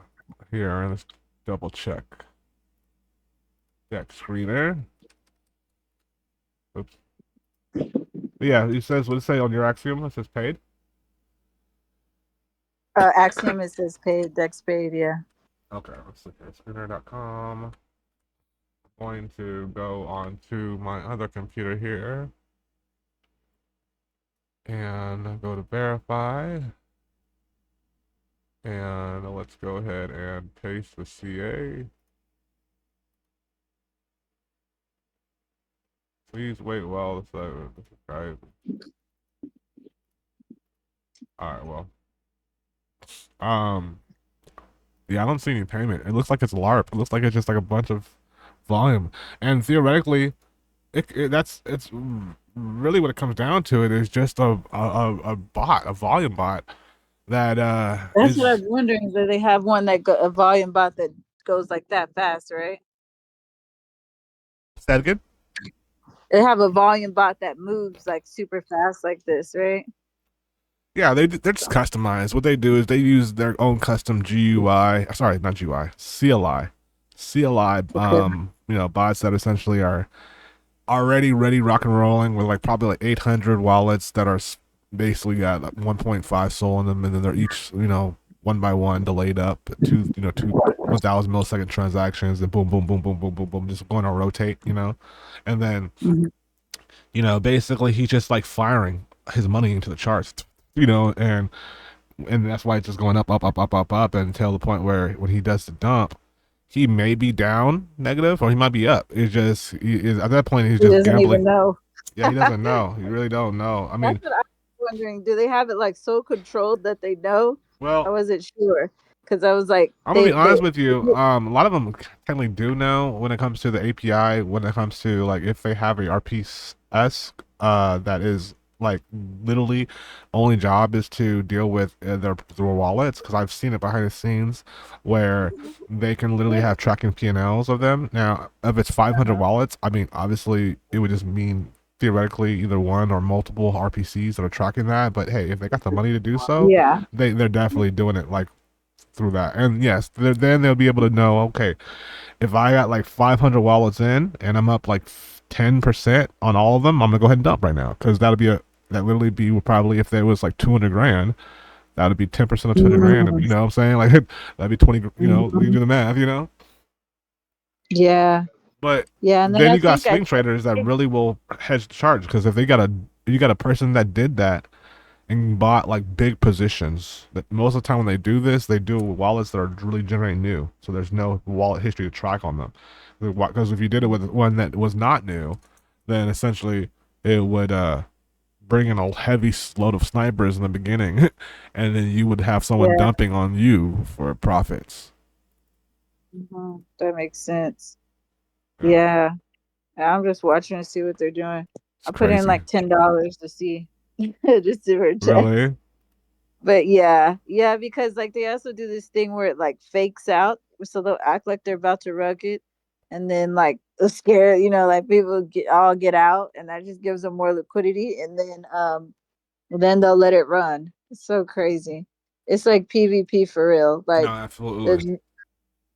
here and let's double check. DexScreener. Oops. But yeah, it says what it say on your Axiom? It says paid. Axiom, it says paid. Dex paid. Yeah. Okay, let's look at screener.com. Going to go on to my other computer here and go to verify, and let's go ahead and paste the CA. Please wait while this is right. All right, well, um, yeah, I don't see any payment. It looks like it's LARP. It looks like it's just like a bunch of volume, and theoretically, it's really what it comes down to. It is just a bot, a volume bot that That's what I is. was wondering. Do they have one a volume bot that goes like that fast, right? Is that again? They have a volume bot that moves like super fast like this, right? Yeah, they're just customized. What they do is they use their own custom GUI. Sorry, not GUI. CLI. Okay. Bots that essentially are already ready, rock and rolling with like probably like 800 wallets that are basically got like 1.5 soul in them, and then they're each one by one delayed up two 1,000 millisecond transactions, and boom, boom, boom, boom, boom, boom, boom, just going to rotate, and then Mhm. basically he's just like firing his money into the charts, and that's why it's just going up, up, up, up, up, up until the point where when he does the dump, he may be down negative or he might be up. It's just he is at that point he's He just doesn't even gambling. know. Yeah, he doesn't know. He really don't know. I That's mean, what I was wondering. Do they have it like so controlled that they know? I well, wasn't sure because I was like, I'm gonna be they honest with you. A lot of them technically do know when it comes to the API. When it comes to like if they have a RPS, that is like literally only job is to deal with their wallets. Because I've seen it behind the scenes where they can literally have tracking P&Ls of them. Now, if it's 500 uh-huh. wallets, I mean, obviously it would just mean theoretically either one or multiple RPCs that are tracking that. But hey, if they got the money to do so, Yeah. they're definitely doing it like through that. And yes, then they'll be able to know, okay, if I got like 500 wallets in and I'm up like 10% on all of them, I'm gonna go ahead and dump right now because that literally be probably if there was like 200 grand, that would be 10% of 200 grand. Mhm. You know what I'm saying? Like that'd be 20. You know, you Mhm. do the math. You know. Yeah. But Yeah, and then then I you got think swing traders that really will hedge the charge because if they got a you got a person that did that and bought like big positions. That most of the time when they do this, they do wallets that are really generating new, so there's no wallet history to track on them. Because if you did it with one that was not new, then essentially it would bring in a heavy load of snipers in the beginning, and then you would have someone yeah, dumping on you for profits. that makes sense. Yeah, Yeah. I'm just watching to see what they're doing. it's I put in crazy. like $10 to see, just to for checks. Really? But yeah, yeah, because like they also do this thing where it like fakes out, so they'll act like they're about to rug it, and then like they'll scare, like people get out, and that just gives them more liquidity, and then they'll let it run. It's so crazy. It's like PvP for real. No, Like absolutely.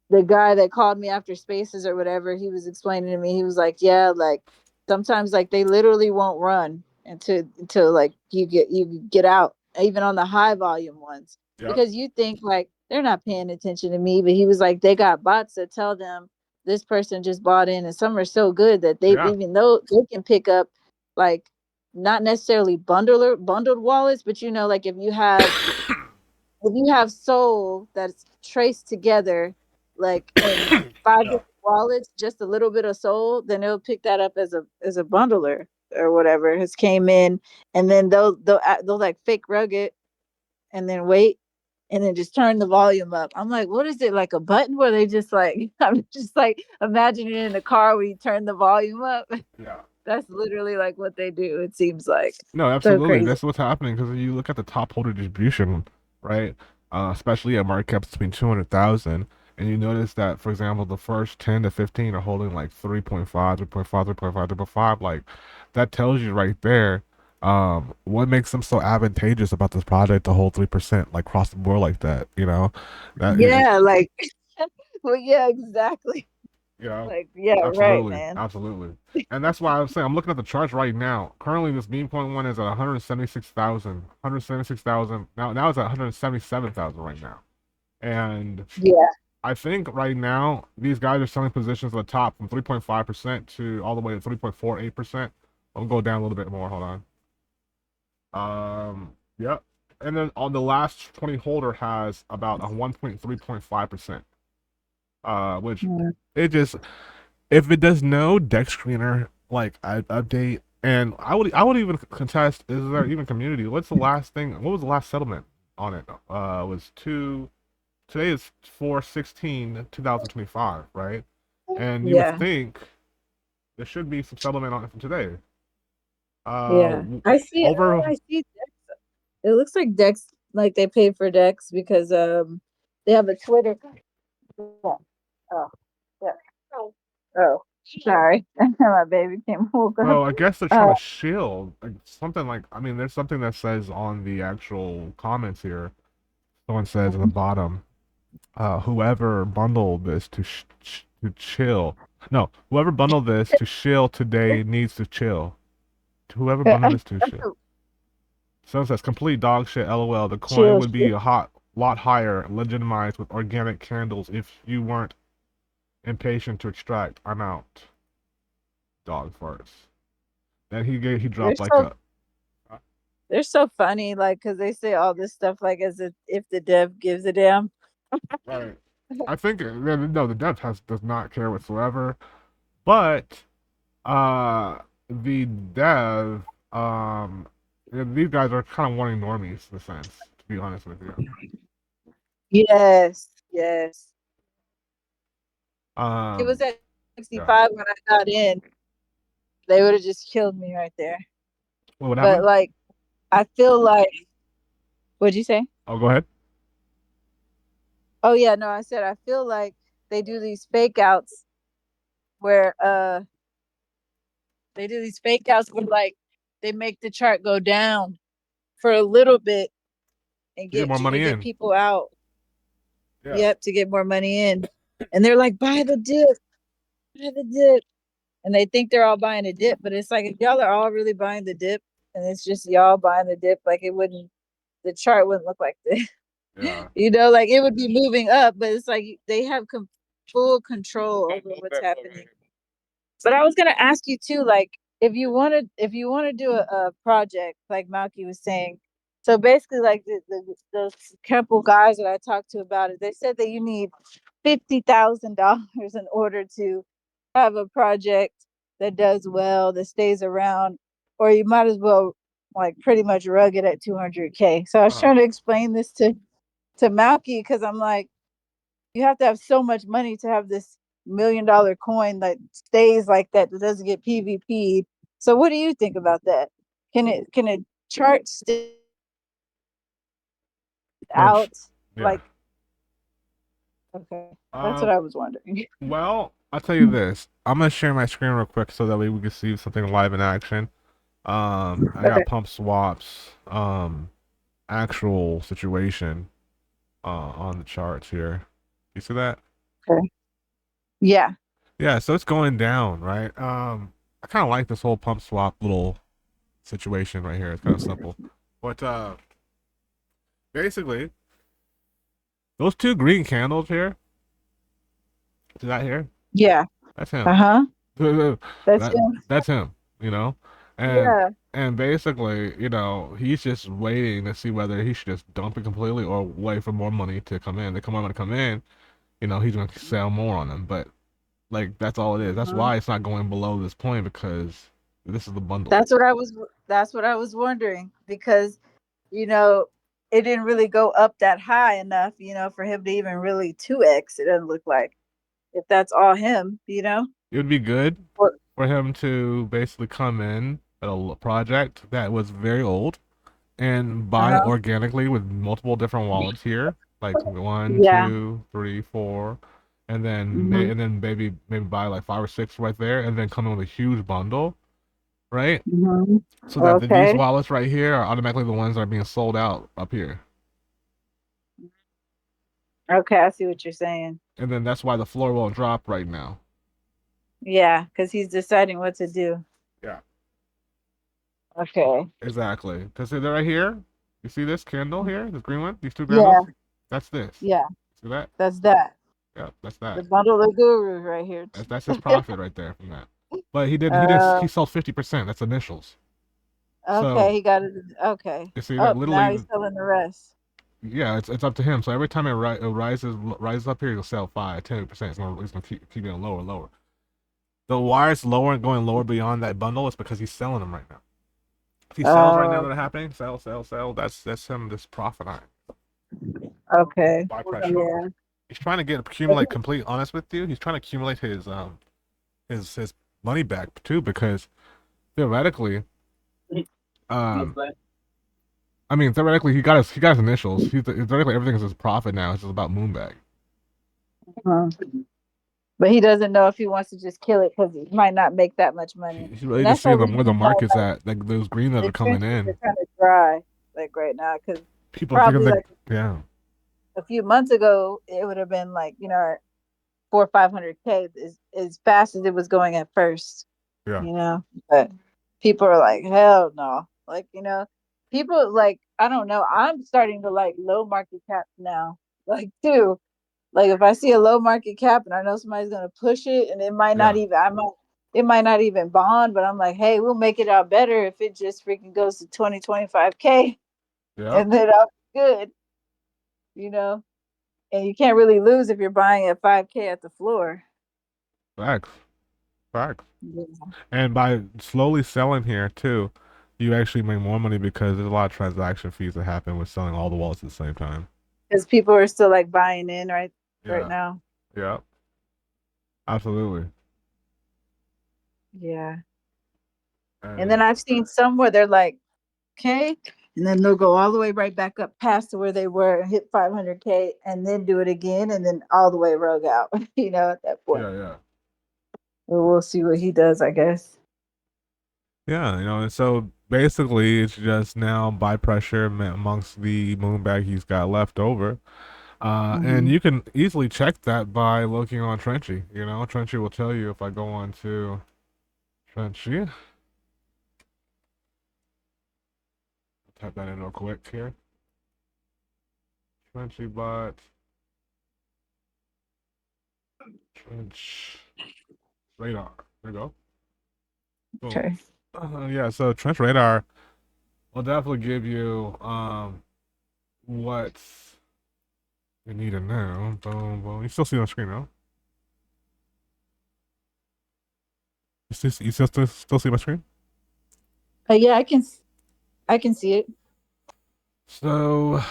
the guy that called me after spaces or whatever, he was explaining to me, he was like, yeah, like sometimes like they literally won't run until like you get out, even on the high volume ones. Yep. Because you think like they're not paying attention to me, but he was like, they got bots that tell them this person just bought in, and some are so good that they, Yeah. even though they can pick up like not necessarily bundled wallets, but like if you have soul that's traced together, like in five Yeah. different wallets, just a little bit of soul, then it'll pick that up as a bundler or whatever has came in, and then they'll like fake rug it, and then wait, and then just turn the volume up. I'm like, what is it, like a button where they just like I'm just like imagining it in the car where you turn the volume up. Yeah. That's literally like what they do. It seems like No, so absolutely. crazy. That's what's happening because if you look at the top holder distribution, right? Especially at market caps between 200,000, and you notice that, for example, the first 10 to 15 are holding like 3.5, 3.5, 3.5, 3.5. Like that tells you right there, what makes them so advantageous about this project to hold 3% like across the board like that. You know, that is, Yeah, like well, yeah, exactly. you know, Like, yeah, right, absolutely, man. absolutely. And that's why I'm saying I'm looking at the charts right now. Currently, this meme point one is at 176,000, 176,000. Now it's at 177,000 right now. And Yeah. I think right now these guys are selling positions at the top from 3.5% to all the way to 3.48%. I'll go down a little bit more. Hold on. Yep. And then on the last 20 holder has about a 1.3.5%. Which Mm. it just if it does no deck screener like update, and I would even contest, is there even community? What's the last thing? What was the last settlement on it? Was two. Today is 4/16/2025, right? And you would Yeah. think there should be some settlement on it from today. Yeah. I see Over. I see Dex. It looks like Dex, like they paid for Dex because they have a Twitter. Yeah. Oh, yeah. Oh, sorry. My baby came woke up. Well, I guess they're Uh trying to shield like, something like. I mean, there's something that says on the actual comments here. Someone says at the bottom, whoever bundled this to chill. No, whoever bundled this to chill today needs to chill. Whoever bundled this to chill. Someone says complete dog shit. LOL. The coin chill would be shit. a lot higher, legitimized with organic candles if you weren't impatient to extract. I'm out. Dog farts. Then he They're dropped like so a they're so funny, like because they say all this stuff like as if the dev gives a damn. right. I think no, the dev test does not care whatsoever. But the dev, these guys are kind of wanting normies in a sense, to be honest with you. Yes, yes. It was Um, at yeah. 65 when I got in. They would have just killed me right there. What would But happen? like, I feel like, what'd you say? Oh, go ahead. Oh yeah, no, I said I feel like they do these fake outs where they do these fake outs where like they make the chart go down for a little bit and To get more to money get in. people out. Yeah. Yep, to get more money in. And they're like, buy the dip, buy the dip. And they think they're all buying a dip, but it's like if y'all are all really buying the dip and it's just y'all buying the dip, like it wouldn't the chart wouldn't look like this. Yeah. Like it would be moving up, but it's like they have full control over what's happening. But I was gonna ask you too, like if you want to do a project, like Malky was saying. So basically, like the couple guys that I talked to about it, they said that you need $50,000 in order to have a project that does well, that stays around, or you might as well like pretty much rug it at 200K. So I was Uh-huh. trying to explain this to Malky because I'm like, you have to have so much money to have this $1 million coin that stays like that, that doesn't get PvP'd. So what do you think about that? Can it chart still Which, out? yeah. Like, okay, that's Um, what I was wondering. well, I'll tell you this. I'm gonna share my screen real quick so that way we can see something live in action. I Okay. got pump swaps, actual situation, on the charts here. You see that? Okay. Yeah. Yeah, so it's going down, right? I kind of like this whole pump swap little situation right here. It's kind of simple. But basically, those two green candles here, see that here? Yeah. That's him. Uh-huh. That's that him. that's him, you know? And Yeah. basically, he's just waiting to see whether he should just dump it completely or wait for more money to come in. The more money to come in, he's gonna sell more on them. But like that's all it is. That's Uh-huh. why it's not going below this point because this is the bundle. That's what I was that's what I was wondering because you know, it didn't really go up that high enough, for him to even really 2x. It doesn't look like if that's all him. It would be good Or, for him to basically come in at a project that was very old and buy uh-huh. organically with multiple different wallets here, like one, Yeah. two, three, four, and then Hmm. maybe buy like five or six right there, and then come in with a huge bundle, right? Hmm. So that these Okay. wallets right here are automatically the ones that are being sold out up here, Okay, I see what you're saying. and then that's why the floor won't drop right now. Yeah, because he's deciding what to do. Yeah, Okay. exactly. Because they're right here. You see this candle here, this green one, these two Yeah, candles? That's this. yeah, See that? that's that. Yeah, that's The that. bundle of gurus right here. That's his profit right there from that. But he uh, sold 50%. That's initials. okay, So he got it. Okay. you see that Oh, now literally, he's selling the rest. yeah, it's up to him. So every time it rises up here, he'll sell 5, 10%. He's gonna keep getting lower and lower. The wire's lower and going lower beyond that bundle is because he's selling them right now. If he sells right now Uh, that are happening, sell, sell, sell. That's him just profiting. okay. Buy pressure. Yeah. He's trying to accumulate complete honest with you. He's trying to accumulate his money back too because theoretically um I mean, theoretically, he got his initials. Theoretically everything is his profit now. It's just about Moonbag. Uh-huh. But he doesn't know if he wants to just kill it because he might not make that much money. He's And really just that's why seeing we're where the getting more market's like at. Like those green that the are coming trenches are in. kind of dry, like right now, because People are thinking probably that like yeah, a few months ago it would have been like 400-500K as fast as it was going at first. yeah, you know. But people are like, hell no. Like, people like, I don't know. I'm starting to like low market cap now. Like, too. Like if I see a low market cap and I know somebody's gonna push it and yeah, it might not even bond, but I'm like, hey, we'll make it out better if it just freaking goes to 20, 25K yeah. and then I'll be good, you know. And you can't really lose if you're buying at 5K at the floor. Facts. Facts. Yeah. And by slowly selling here too, you actually make more money because there's a lot of transaction fees that happen with selling all the wallets at the same time. Because people are still like buying in right Yeah. now. Yeah. Absolutely. Yeah. And then And I've seen some where they're like, okay, and then they'll go all the way right back up past to where they were and hit 500K and then do it again and then all the way rogue out, at that point. yeah, yeah. Well, we'll see what he does, I guess. Yeah, and so basically it's just now by pressure amongst the moon bag he's got left over. And Hmm. you can easily check that by looking on Trenchy. Trenchy will tell you if I go on to Trenchy, type that in real quick here. Trenchy bot, Trench radar. There you go. Boom. Okay. Yeah, so Trench radar will definitely give you what you need to know. Boom, boom. You still see it on screen, no? You still see my screen? Yeah, I can see it. So,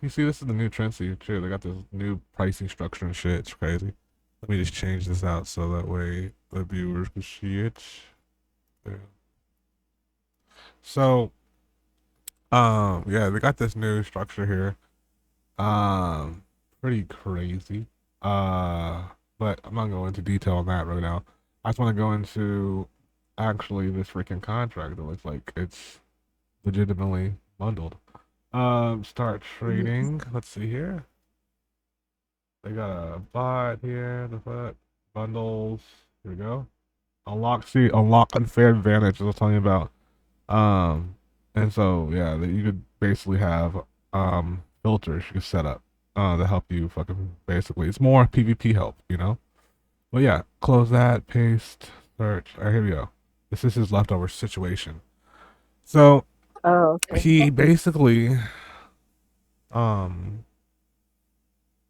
you see, this is the new Trency too. They got this new pricing structure and shit. It's crazy. Let me just change this out so that way the viewers can see it. Yeah. So, yeah, they got this new structure here. Pretty crazy. Uh, but I'm not going into detail on that right now. I just want to go into actually this freaking contract that looks like it's legitimately bundled. Start trading. Let's see here. They got a bot here. The bot bundles. Here we go. Unlock unfair advantage. I was telling you about. Um, and so yeah, you could basically have filters you could set up to help you fucking basically. It's more PvP help. But yeah, close that. Paste. Search. All right, here we go. This is his leftover situation. So Oh, okay. he basically um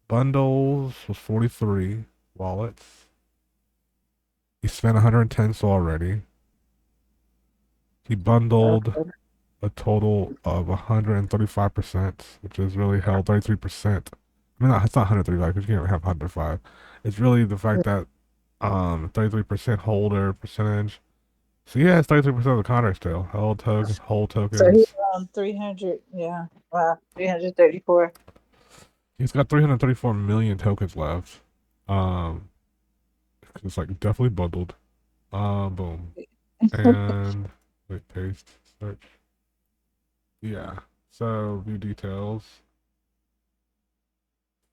bundles was 43 wallets. He spent 110 so already. He bundled Okay. a total of 135%, which is really hell 33%. I mean, it's not 135 because you can't have 105. It's really the fact that 33% holder percentage. So yeah, it's 33% of the contract still. Whole So he's tokens. around 300. Yeah. Wow. 334. He's got 334 million tokens left. Um, it's like definitely bundled. Boom. And wait, paste, search. Yeah. So view details.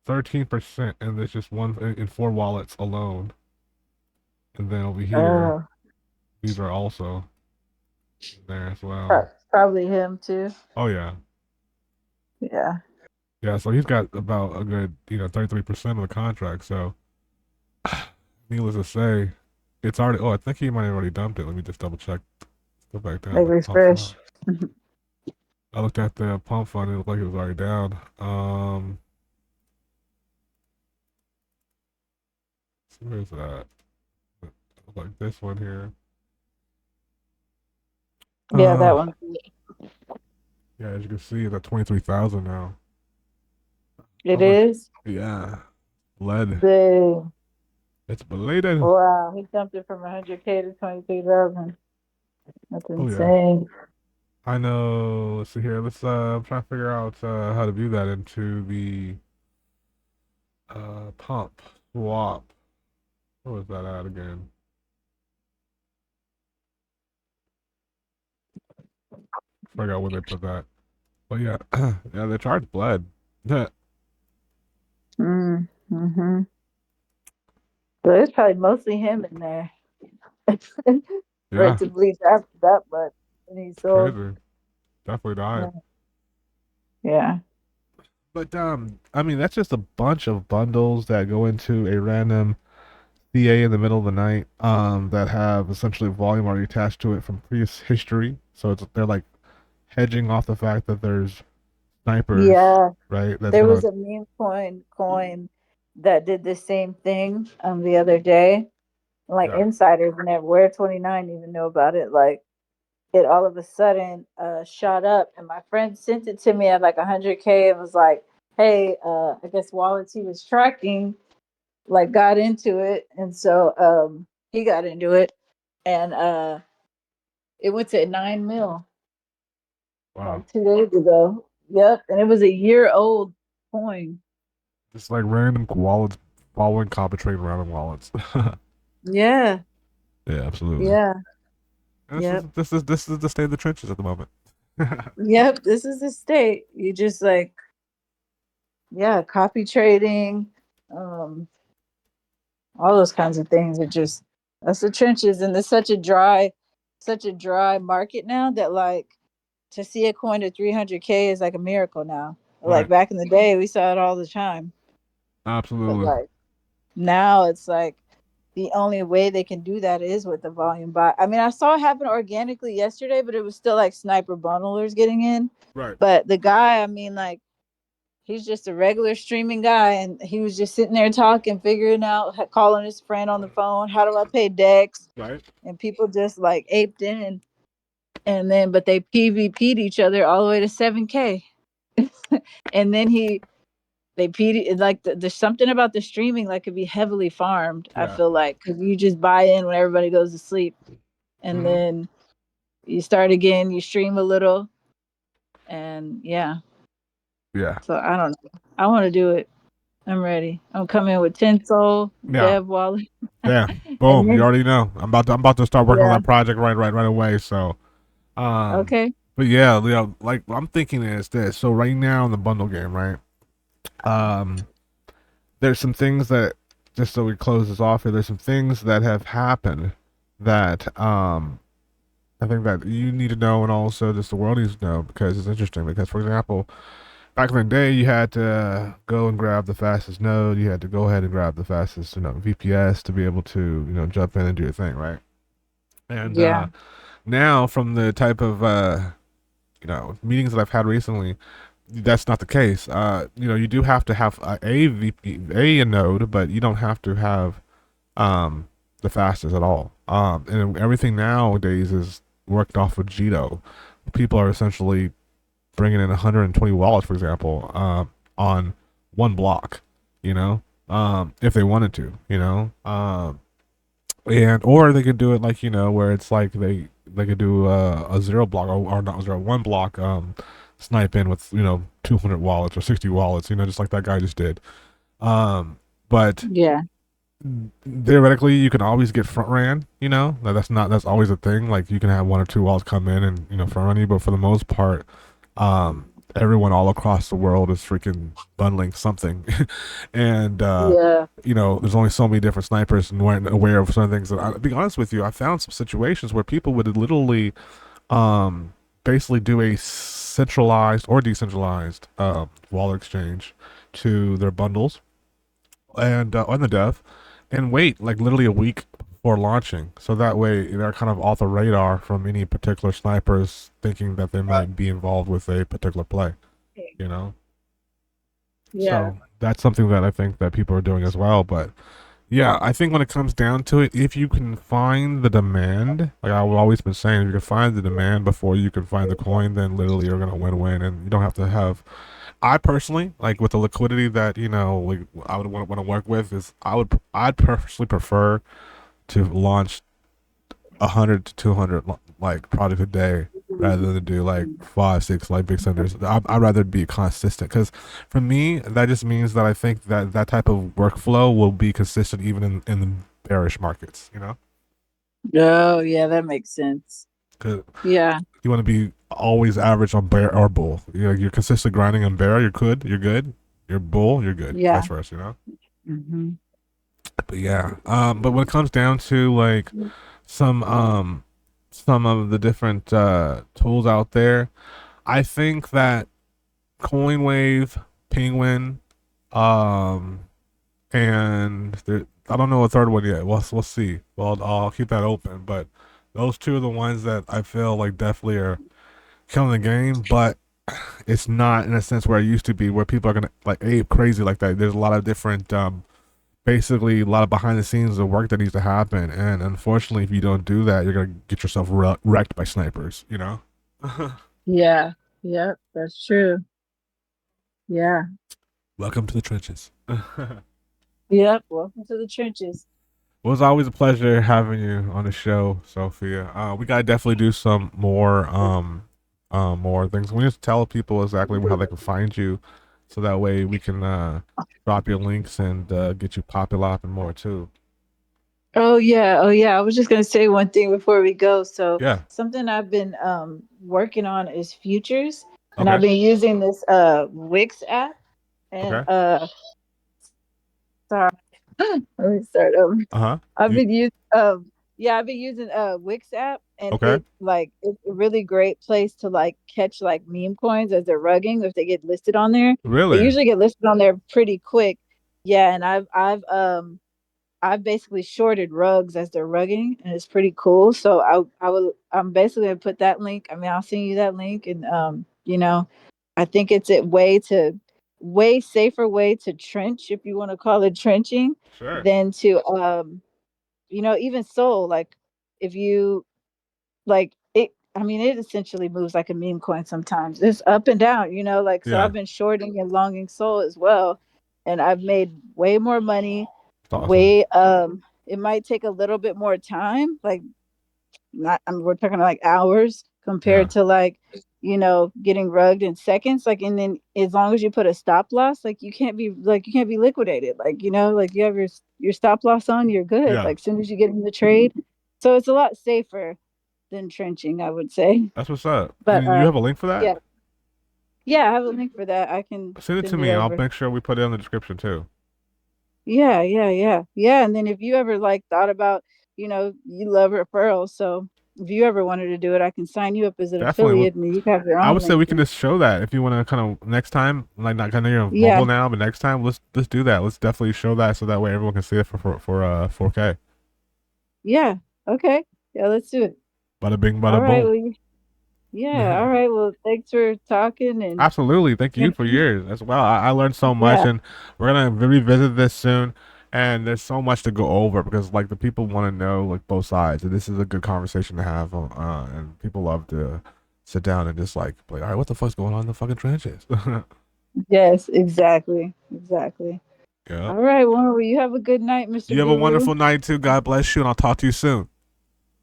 13%, and there's just one in four wallets alone. And then over here, Oh, these are also there as well. probably him too. Oh yeah. Yeah. Yeah, so he's got about a good, 33% of the contract. So needless to say, it's already I think he might have already dumped it. Let me just double check. Go back down Like to pump fund. refresh. I looked at the pump fund, it looked like it was already down. So where's that? Like this one here. Yeah, that Uh one. yeah, as you can see, it's at 23,000 now. It Almost, is. yeah. Lead. Dang. It's belated. Wow. He dumped it from 100K to 23,000. That's Oh yeah. insane. I know. Let's see here. I'm trying to figure out how to view that into the pump swap. What was that at again? Forgot where they put that. But yeah, yeah, they charge bled. Yeah. Mm-hmm. So it's probably mostly him in there. For it Yeah, to bleed that much. And he it's sold. crazy. Definitely died. Yeah. Yeah. But I mean that's just a bunch of bundles that go into a random CA in the middle of the night that have essentially volume already attached to it from previous history. So they're like hedging off the fact that there's snipers, Yeah, right? That's there gonna was a meme coin that did the same thing the other day. Like yeah. insiders and everywhere 29 even know about it. Like it all of a sudden shot up, and my friend sent it to me at like 100K and was like, "Hey, I guess wallets he was tracking like got into it, and so he got into it, and it went to 9 mil Wow. like 2 days ago. Yep, and it was a year old coin. Just like random wallets following copy trade random wallets. Yeah, Yeah, absolutely. yeah, And yep, this is the state of the trenches at the moment. yep. This is the state. You just like yeah, copy trading, um, all those kinds of things are just that's the trenches, and it's such a dry market now that like to see a coin to 300K is like a miracle now. Like Right. back in the day, we saw it all the time, but Absolutely. like now it's like the only way they can do that is with the volume buy. I mean, I saw it happen organically yesterday, but it was still like sniper bundlers getting in. Right. But the guy, I mean, like he's just a regular streaming guy, and he was just sitting there talking, figuring out, calling his friend on the phone, how do I pay Dex? Right. And people just like aped in, and then but they PvP'd each other all the way to 7K, and then they PD like there's something about the streaming like could be heavily farmed. I Yeah. feel like because you just buy in when everybody goes to sleep, and Hmm. then you start again, you stream a little, and yeah. Yeah. So I don't know. I want to do it. I'm ready. I'm coming with Tinsel, Yeah. Dev Wallet, Yeah. and Boom. You then already know. I'm about to start working on yeah, that project right away. So um okay, but yeah, like what I'm thinking is this. So right now in the bundle game, right? Um there's some things that just so we close this off here, there's some things that have happened that I think that you need to know and also just the world needs to know because it's interesting because for example, back in the day you had to go and grab the fastest node, you had to go ahead and grab the fastest, VPS to be able to, jump in and do your thing, right? And yeah, now from the type of meetings that I've had recently, that's not the case. You do have to have a VP, a node, but you don't have to have um, the fastest at all. And everything nowadays is worked off of Jito. People are essentially bringing in 120 wallets, for example, on one block. If they wanted to, and or they could do it like where it's like they could do a zero block or not zero one block snipe in with 200 wallets or 60 wallets, just like that guy just did. But yeah, theoretically you can always get front ran, that's always a thing. Like you can have one or two walls come in and front run you, but for the most part, everyone all across the world is freaking bundling something. And yeah, there's only so many different snipers and weren't aware of some things. And I'll be honest with you, I found some situations where people would literally um basically do a centralized or decentralized wallet exchange to their bundles and on the dev and wait like literally a week before launching, so that way they're kind of off the radar from any particular snipers thinking that they might be involved with a particular play, you know. yeah, So that's something that I think that people are doing as well. But yeah, I think when it comes down to it, if you can find the demand, like I've always been saying, if you can find the demand before you can find the coin, then literally you're gonna win-win, and you don't have to have. I personally like with the liquidity that like I would want to work with is I'd personally prefer to launch 100 to 200 like projects a day rather than do like 5 6 like big centers. I'd rather be consistent because for me that just means that I think that that type of workflow will be consistent even in the bearish markets, oh yeah, that makes sense. because Yeah, you want to be always average on bear or bull. You're consistent grinding on bear, you're good. You're bull, you're good, yeah, vice versa. hmm, But yeah, but when it comes down to like some some of the different tools out there, I think that Coinwave, Penguin, um, and I don't know a third one yet. We'll see. Well, I'll keep that open. But those two are the ones that I feel like definitely are killing the game. But it's not in a sense where it used to be, where people are gonna like ape crazy like that. There's a lot of different, basically a lot of behind the scenes of work that needs to happen, and unfortunately, if you don't do that, you're gonna get yourself wrecked by snipers. You know. Yeah. Yep, that's true. Yeah. Welcome to the trenches. Yep. Welcome to the trenches. It was always a pleasure having you on the show, Sophia. We gotta definitely do some more things. We need to tell people exactly how they can find you, so that way we can drop your links and get you popular up and more too. Oh yeah, oh yeah. I was just gonna say one thing before we go. So Yeah. something I've been working on is futures, and I've Okay. been using this Wix app. And Okay. sorry, let me start over. Uh huh. I've You been using yeah, I've been using Wix app, and okay? it's a really great place to like catch like meme coins as they're rugging if they get listed on there. They Really? usually get listed on there pretty quick. Yeah, and I've basically shorted rugs as they're rugging, and it's pretty cool. So I'm basically gonna put that link. I mean, I'll send you that link, and I think it's a way safer way to trench, if you want to call it trenching, Sure. than to even so, like if you like it. I mean, it essentially moves like a meme coin sometimes. It's up and down, like so Yeah. I've been shorting and longing Soul as well, and I've made way more money. It's awesome. Way it might take a little bit more time, like not I mean, we're talking like hours Yeah. compared to like, getting rugged in seconds. Like and then as long as you put a stop loss, like you can't be liquidated. Like, like you have your stop loss on, you're good. Yeah. Like as soon as you get in the trade. So it's a lot safer than trenching, I would say. That's what's up. But You have a link for that? yeah. Yeah, I have a link for that. I can Send it to send it me. I'll over. make sure we put it in the description too. Yeah, yeah, yeah. Yeah, and then if you ever like thought about, you love referrals, so if you ever wanted to do it, I can sign you up as an Definitely. affiliate and you can have your I own would say we link. can just show that if you want to kind of next time, like not kind of you're Yeah, mobile now, but next time let's do that. Let's definitely show that so that way everyone can see it for 4K. yeah. Okay. Yeah, let's do it. Bada bing, All bada right. boom. Well, yeah. All right. Well, thanks for talking and Absolutely. Thank you you for know, yours as well. I learned so much, yeah. and we're gonna revisit this soon. And there's so much to go over because like the people want to know like both sides, and this is a good conversation to have. And people love to sit down and just like, all right, what the fuck's going on in the fucking trenches? Yes, exactly. Exactly. Yeah. All right. Well, you have a good night, Mr. You have a Guru. wonderful night too. God bless you, and I'll talk to you soon.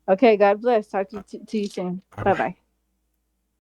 Okay, God bless. Talk to you soon. Bye Bye bye. bye.